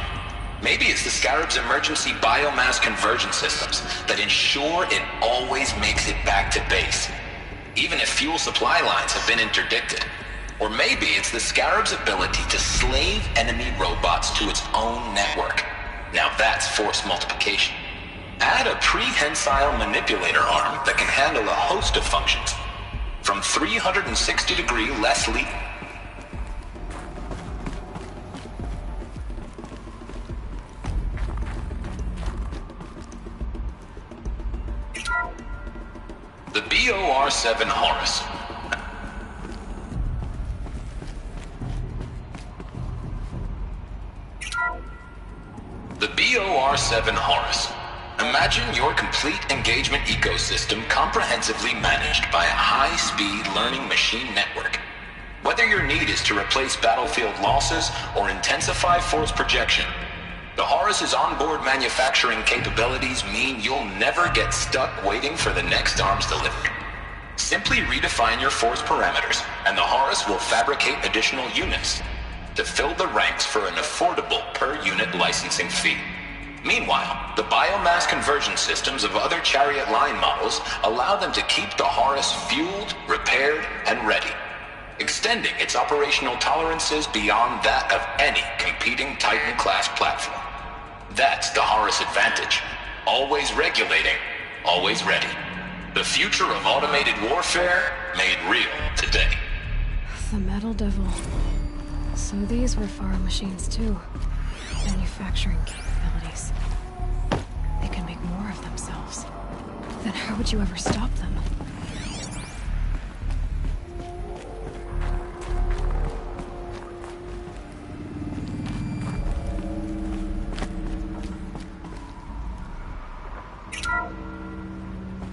Maybe it's the Scarab's emergency biomass conversion systems that ensure it always makes it back to base, even if fuel supply lines have been interdicted. Or maybe it's the Scarab's ability to slave enemy robots to its own network. Now that's force multiplication. Add a prehensile manipulator arm that can handle a host of functions. From 360-degree less lethal. The BOR-7 Horus. The BOR-7 Horus. Imagine your complete engagement ecosystem comprehensively managed by a high-speed learning machine network. Whether your need is to replace battlefield losses or intensify force projection, the Horus's onboard manufacturing capabilities mean you'll never get stuck waiting for the next arms delivery. Simply redefine your force parameters, and the Horus will fabricate additional units to fill the ranks for an affordable per-unit licensing fee. Meanwhile, the biomass conversion systems of other Chariot line models allow them to keep the Horus fueled, repaired, and ready, extending its operational tolerances beyond that of any competing Titan-class platform. That's the Horus advantage. Always regulating, always ready. The future of automated warfare made real today. The Metal Devil. So these were Faro machines too. Manufacturing capabilities. They can make more of themselves. Then how would you ever stop them?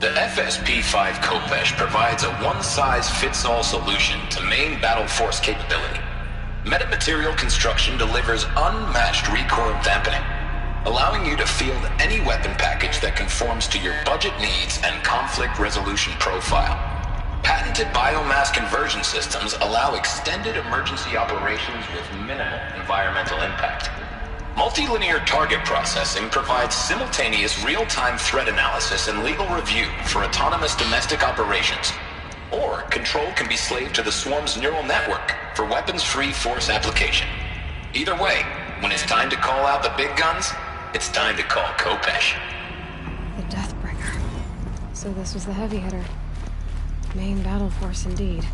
The FSP-5 Khopesh provides a one-size-fits-all solution to main battle force capability. Metamaterial construction delivers unmatched recoil dampening, allowing you to field any weapon package that conforms to your budget needs and conflict resolution profile. Patented biomass conversion systems allow extended emergency operations with minimal environmental impact. Multilinear target processing provides simultaneous real-time threat analysis and legal review for autonomous domestic operations. Or control can be slaved to the Swarm's neural network for weapons-free force application. Either way, when it's time to call out the big guns, it's time to call Khopesh. The Deathbringer. So this was the heavy hitter. Main battle force indeed.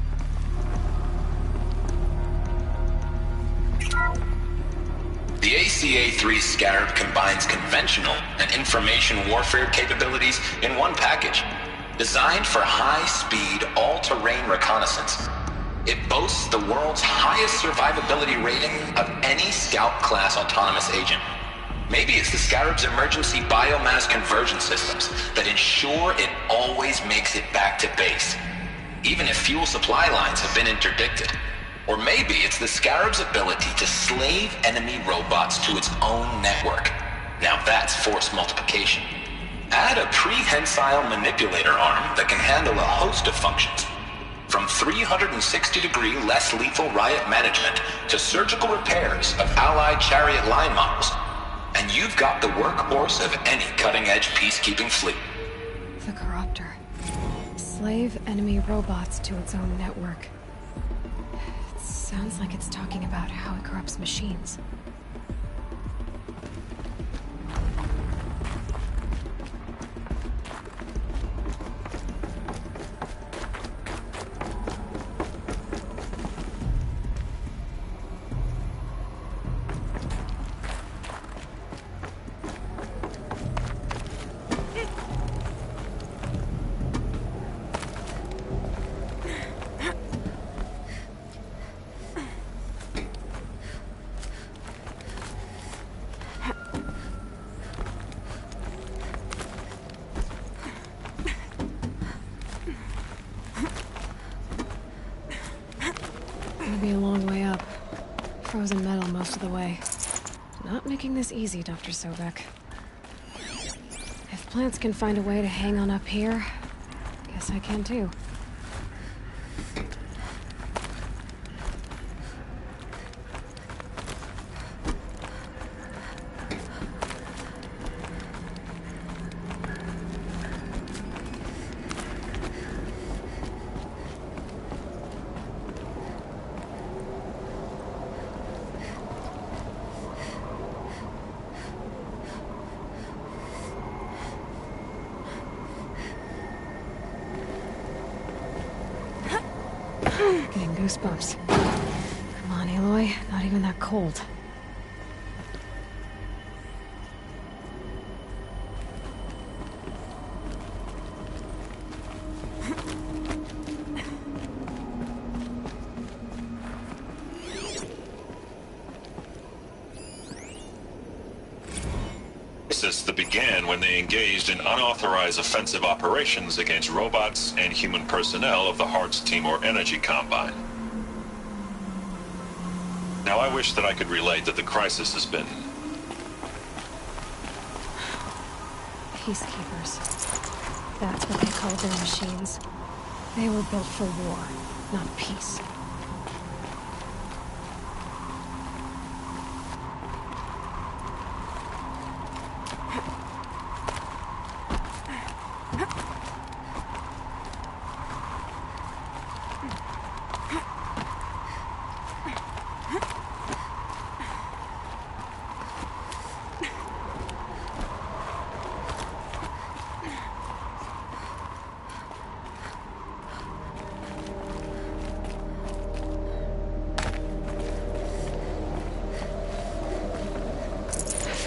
The ACA-3 Scarab combines conventional and information warfare capabilities in one package. Designed for high-speed, all-terrain reconnaissance, it boasts the world's highest survivability rating of any Scout-class autonomous agent. Maybe it's the Scarab's emergency biomass conversion systems that ensure it always makes it back to base, even if fuel supply lines have been interdicted. Or maybe it's the Scarab's ability to slave enemy robots to its own network. Now that's force multiplication. Add a prehensile manipulator arm that can handle a host of functions, from 360-degree less lethal riot management to surgical repairs of Allied chariot line models. And you've got the workhorse of any cutting-edge peacekeeping fleet. The Corruptor. Slave enemy robots to its own network. It sounds like it's talking about how it corrupts machines. Gonna be a long way up. Frozen metal most of the way. Not making this easy, Dr. Sobek. If plants can find a way to hang on up here, guess I can too. Getting goosebumps. Come on, Aloy. Not even that cold. That began when they engaged in unauthorized offensive operations against robots and human personnel of the Hearts Timor Energy Combine. Now, I wish that I could relate that the crisis has been... Peacekeepers. That's what they called their machines. They were built for war, not peace.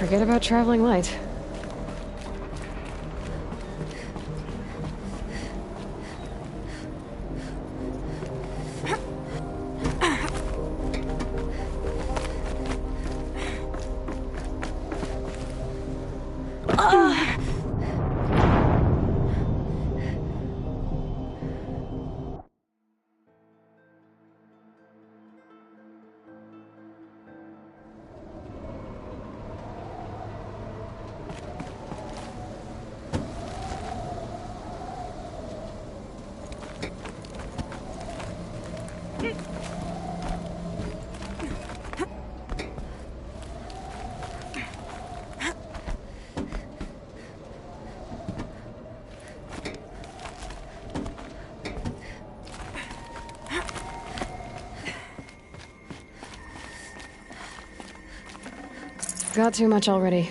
Forget about traveling light. Got too much already.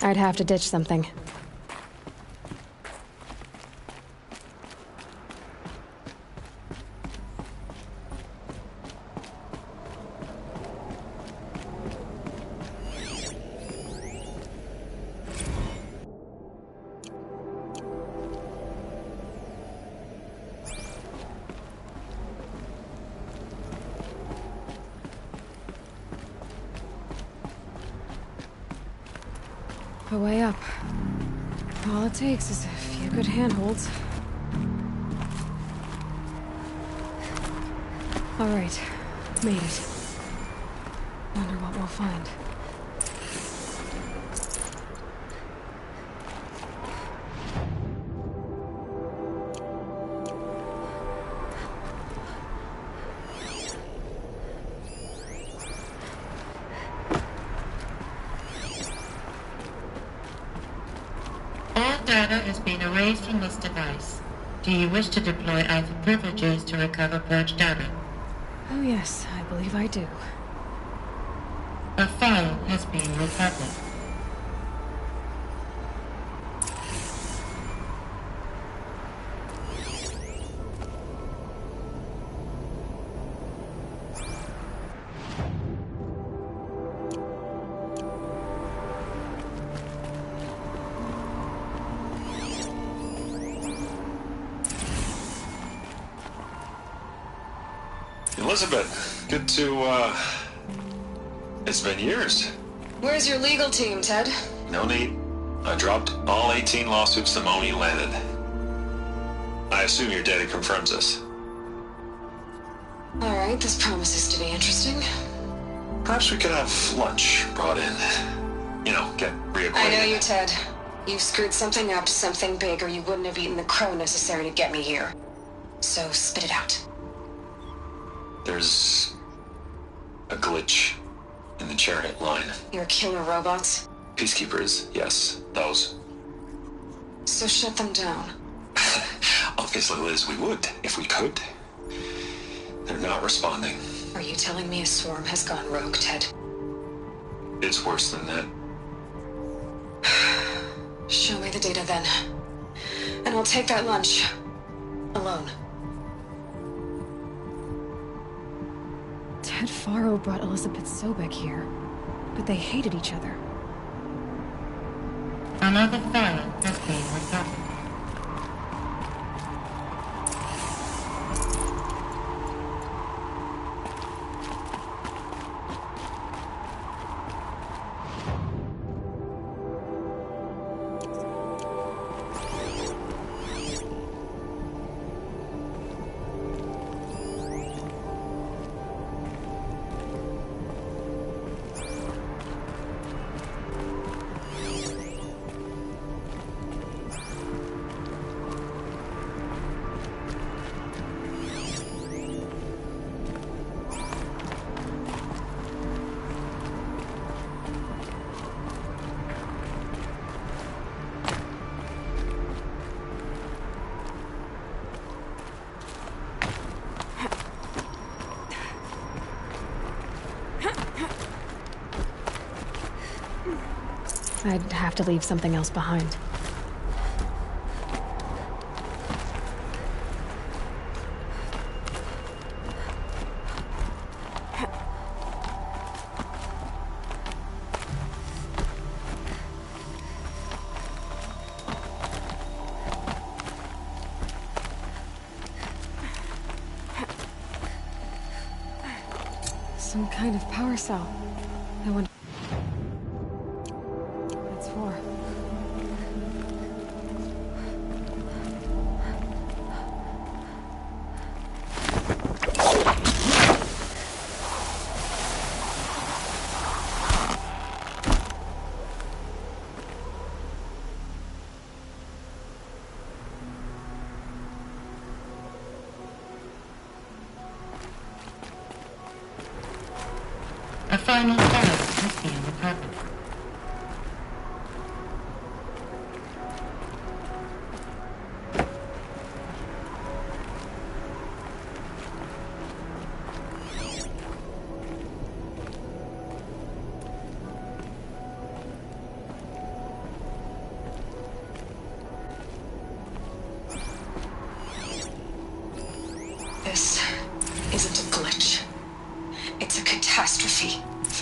I'd have to ditch something. A way up. All it takes is a few good handholds. All right, made it. Wonder what we'll find. Data has been erased from this device. Do you wish to deploy Alpha privileges to recover purged data? Oh yes, I believe I do. A file has been recovered. Elizabeth, good to, it's been years. Where's your legal team, Ted? No need. I dropped all 18 lawsuits the moment you landed. I assume your data confirms this. All right, this promises to be interesting. Perhaps we could have lunch brought in. You know, get reacquainted. I know you, Ted. You've screwed something up, something big, or you wouldn't have eaten the crow necessary to get me here. So spit it out. There's a glitch in the chariot line. Your killer robots? Peacekeepers, yes, those. So shut them down. Obviously, Liz, we would, if we could. They're not responding. Are you telling me a swarm has gone rogue, Ted? It's worse than that. Show me the data then. And I'll take that lunch. Alone. Ted Faro brought Elizabeth Sobek here, but they hated each other. Another file has been recovered. I'd have to leave something else behind. Some kind of power cell. I wonder what it's for. A final file has been recovered.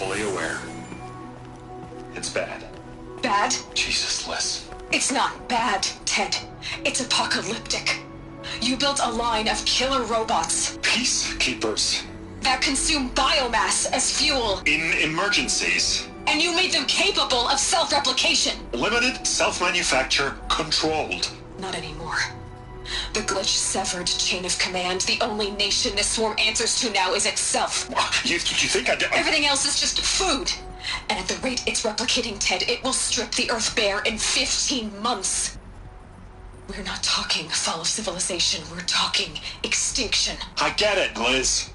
fully aware. It's bad. Bad? Jesus, Liz. It's not bad, Ted. It's apocalyptic. You built a line of killer robots. Peacekeepers. That consume biomass as fuel. In emergencies. And you made them capable of self-replication. Limited, self-manufacture, controlled. Not anymore. The glitch severed chain of command. The only nation this swarm answers to now is itself. You think I... Everything else is just food. And at the rate it's replicating, Ted, it will strip the Earth bare in 15 months. We're not talking fall of civilization. We're talking extinction. I get it, Liz.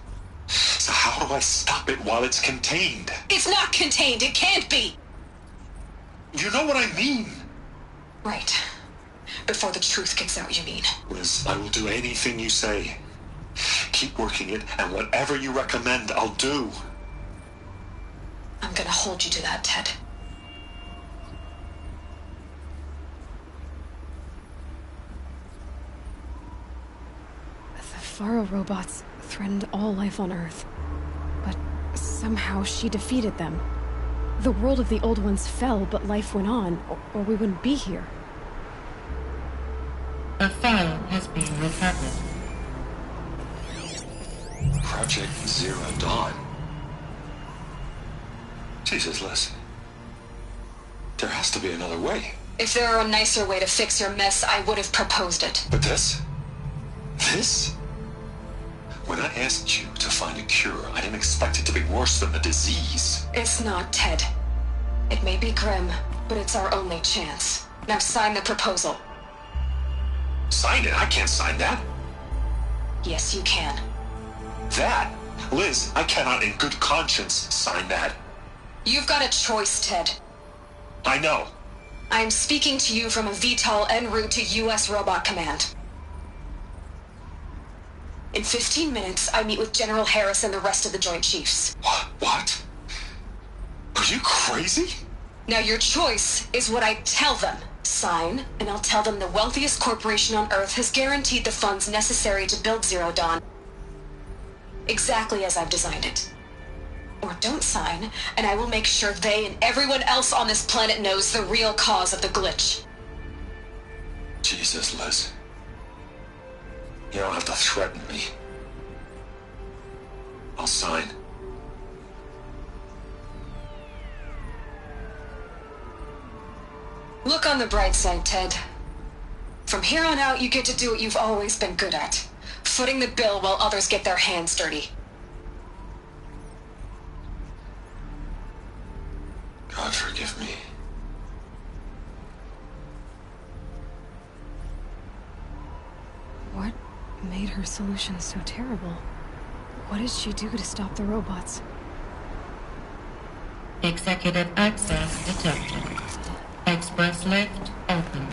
So how do I stop it while it's contained? It's not contained. It can't be. You know what I mean. Right. Before the truth gets out, you mean? Liz, I will do anything you say. Keep working it, and whatever you recommend, I'll do. I'm gonna hold you to that, Ted. The Faro robots threatened all life on Earth. But somehow she defeated them. The world of the Old Ones fell, but life went on, or we wouldn't be here. A file has been recovered. Project Zero Dawn. Jesus, Liz. There has to be another way. If there were a nicer way to fix your mess, I would have proposed it. But this? This? When I asked you to find a cure, I didn't expect it to be worse than the disease. It's not, Ted. It may be grim, but it's our only chance. Now sign the proposal. Sign it? I can't sign that. Yes, you can. That? Liz, I cannot in good conscience sign that. You've got a choice, Ted. I know. I am speaking to you from a VTOL en route to U.S. Robot Command. In 15 minutes, I meet with General Harris and the rest of the Joint Chiefs. What? Are you crazy? Now your choice is what I tell them. Sign, and I'll tell them the wealthiest corporation on Earth has guaranteed the funds necessary to build Zero Dawn. Exactly as I've designed it. Or don't sign, and I will make sure they and everyone else on this planet knows the real cause of the glitch. Jesus, Liz. You don't have to threaten me. I'll sign. Look on the bright side, Ted. From here on out, you get to do what you've always been good at. Footing the bill while others get their hands dirty. God forgive me. What made her solution so terrible? What did she do to stop the robots? Executive access detected. Express lift opened.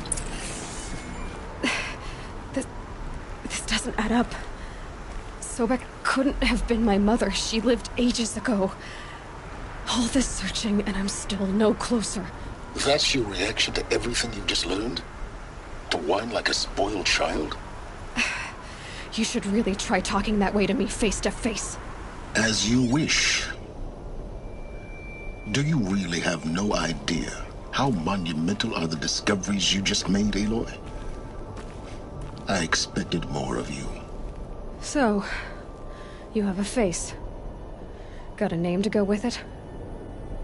This doesn't add up. Sobek couldn't have been my mother. She lived ages ago. All this searching, and I'm still no closer. That's your reaction to everything you've just learned? To whine like a spoiled child? You should really try talking that way to me face to face. As you wish. Do you really have no idea how monumental are the discoveries you just made, Aloy? I expected more of you. So, you have a face. Got a name to go with it?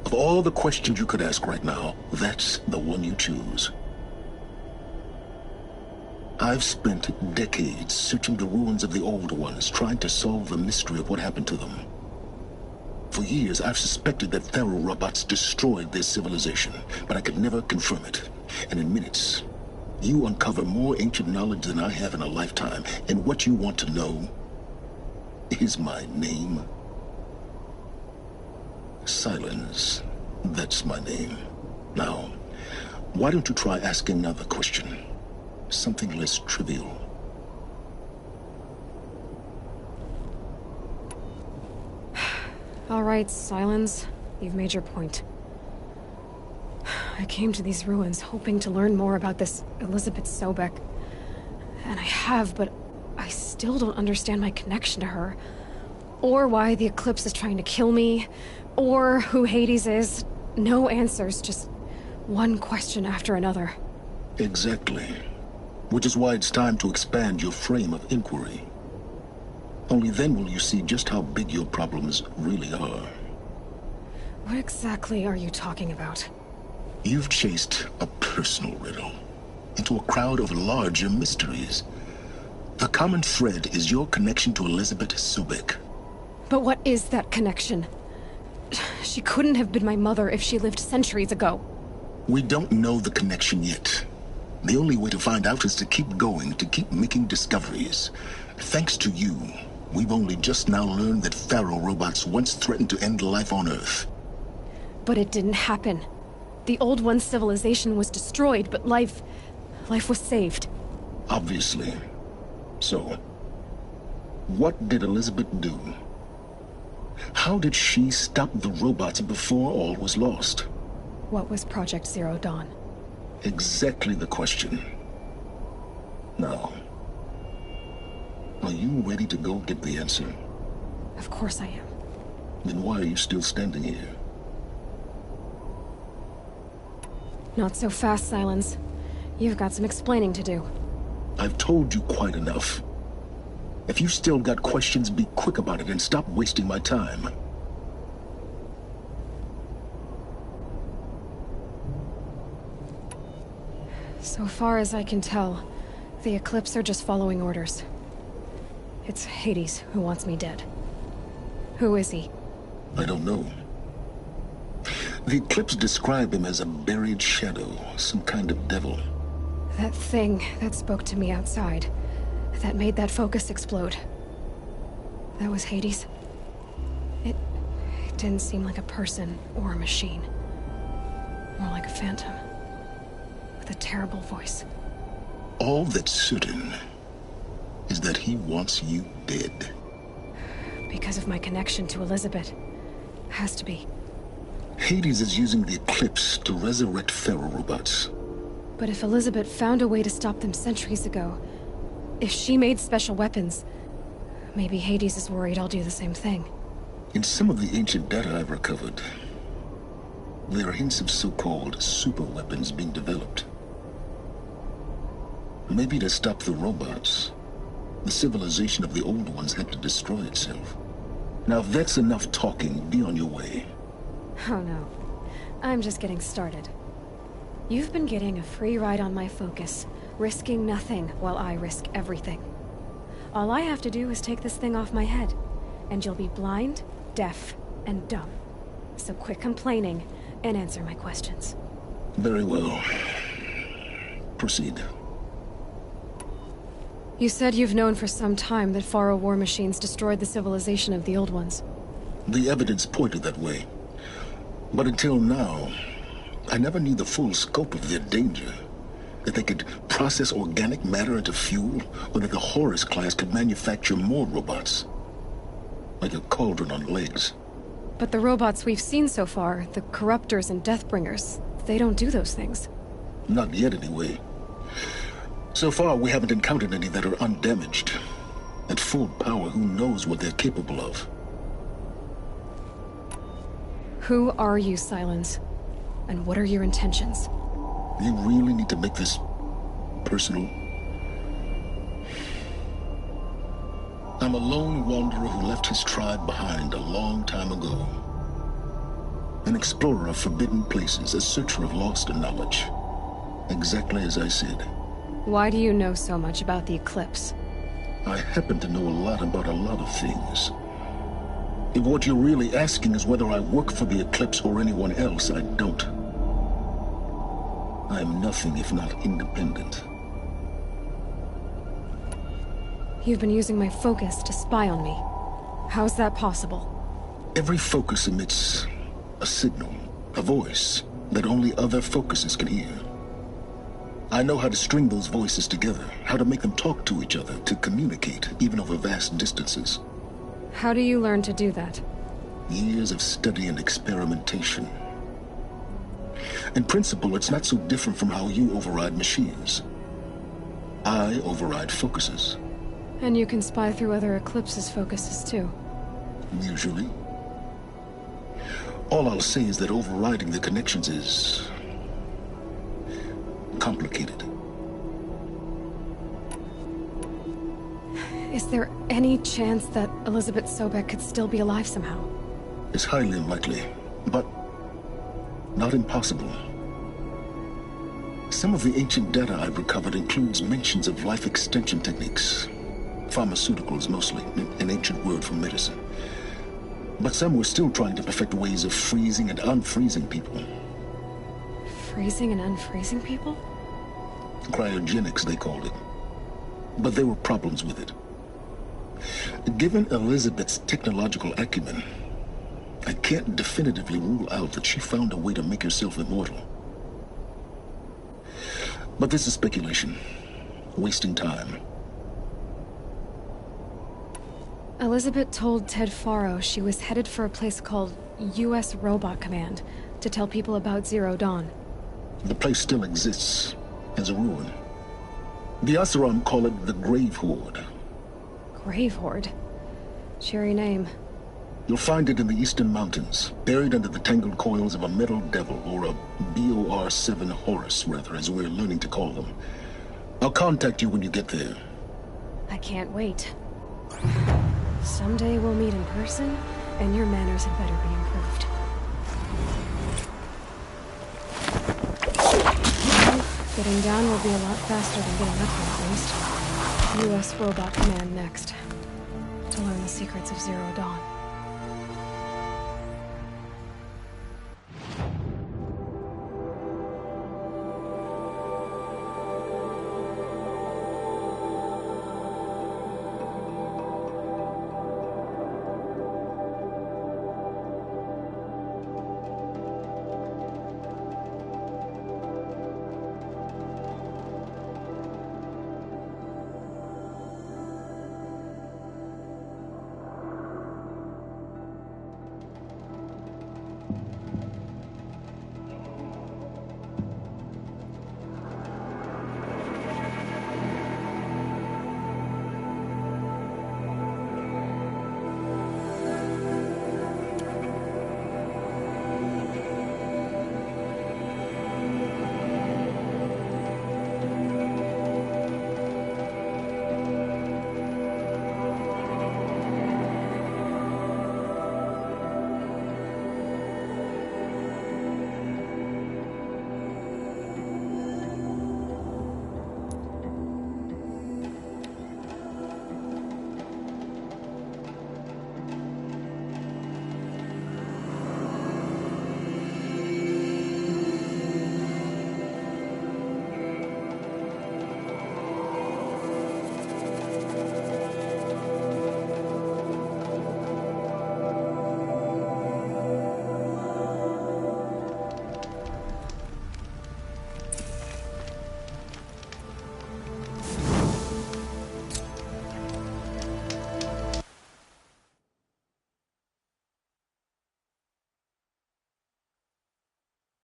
Of all the questions you could ask right now, that's the one you choose. I've spent decades searching the ruins of the Old Ones, trying to solve the mystery of what happened to them. For years, I've suspected that Faro robots destroyed their civilization, but I could never confirm it. And in minutes, you uncover more ancient knowledge than I have in a lifetime, and what you want to know is my name. Silence. That's my name. Now, why don't you try asking another question? Something less trivial. All right, Silence. You've made your point. I came to these ruins hoping to learn more about this Elizabeth Sobek. And I have, but I still don't understand my connection to her. or why the Eclipse is trying to kill me, or who Hades is. No answers, just one question after another. Exactly. Which is why it's time to expand your frame of inquiry. Only then will you see just how big your problems really are. What exactly are you talking about? You've chased a personal riddle into a crowd of larger mysteries. The common thread is your connection to Elizabeth Sobek. But what is that connection? She couldn't have been my mother if she lived centuries ago. We don't know the connection yet. The only way to find out is to keep going, to keep making discoveries. Thanks to you, we've only just now learned that Pharaoh robots once threatened to end life on Earth. But it didn't happen. The Old One's civilization was destroyed, but life was saved. Obviously. So, what did Elizabeth do? How did she stop the robots before all was lost? What was Project Zero Dawn? Exactly the question. Now, are you ready to go get the answer? Of course I am. Then why are you still standing here? Not so fast, Silence. You've got some explaining to do. I've told you quite enough. If you've still got questions, be quick about it and stop wasting my time. So far as I can tell, the Eclipse are just following orders. It's Hades who wants me dead. Who is he? I don't know. The Eclipse describe him as a buried shadow, some kind of devil. That thing that spoke to me outside, that made that focus explode. That was Hades. It didn't seem like a person or a machine. More like a phantom. With a terrible voice. All that's certain is that he wants you dead. Because of my connection to Elizabeth. Has to be. Hades is using the Eclipse to resurrect Pharaoh robots. But if Elizabeth found a way to stop them centuries ago, if she made special weapons, maybe Hades is worried I'll do the same thing. In some of the ancient data I've recovered, there are hints of so-called super weapons being developed. Maybe to stop the robots, the civilization of the Old Ones had to destroy itself. Now if that's enough talking, be on your way. Oh no. I'm just getting started. You've been getting a free ride on my focus, risking nothing while I risk everything. All I have to do is take this thing off my head, and you'll be blind, deaf, and dumb. So quit complaining and answer my questions. Very well. Proceed. You said you've known for some time that Pharaoh war machines destroyed the civilization of the Old Ones. The evidence pointed that way. But until now, I never knew the full scope of their danger. That they could process organic matter into fuel, or that the Horus class could manufacture more robots. Like a cauldron on legs. But the robots we've seen so far, the Corruptors and Deathbringers, they don't do those things. Not yet, anyway. So far, we haven't encountered any that are undamaged. At full power, who knows what they're capable of? Who are you, Silence? And what are your intentions? You really need to make this personal? I'm a lone wanderer who left his tribe behind a long time ago. An explorer of forbidden places, a searcher of lost knowledge. Exactly as I said. Why do you know so much about the Eclipse? I happen to know a lot about a lot of things. If what you're really asking is whether I work for the Eclipse or anyone else, I don't. I am nothing if not independent. You've been using my focus to spy on me. How's that possible? Every focus emits a signal, a voice, that only other focuses can hear. I know how to string those voices together, how to make them talk to each other, to communicate, even over vast distances. How do you learn to do that? Years of study and experimentation. In principle, it's not so different from how you override machines. I override focuses. And you can spy through other Eclipse's focuses too. usually. All I'll say is that overriding the connections is complicated. Is there any chance that Elizabeth Sobek could still be alive somehow? It's highly unlikely, but not impossible. Some of the ancient data I've recovered includes mentions of life extension techniques. Pharmaceuticals, mostly, an ancient word for medicine. But some were still trying to perfect ways of freezing and unfreezing people. Freezing and unfreezing people? Cryogenics, they called it. But there were problems with it. Given Elizabeth's technological acumen, I can't definitively rule out that she found a way to make herself immortal. But this is speculation. Wasting time. Elizabeth told Ted Faro she was headed for a place called U.S. Robot Command to tell people about Zero Dawn. The place still exists as a ruin. The Oseram call it the Grave Horde. Grave Horde? Cheery name. You'll find it in the Eastern Mountains, buried under the tangled coils of a metal devil, or a BOR-7 Horus, rather, as we're learning to call them. I'll contact you when you get there. I can't wait. Someday we'll meet in person, and your manners had better be improved. Getting down will be a lot faster than getting up here, at least. U.S. Robot Command next. To learn the secrets of Zero Dawn.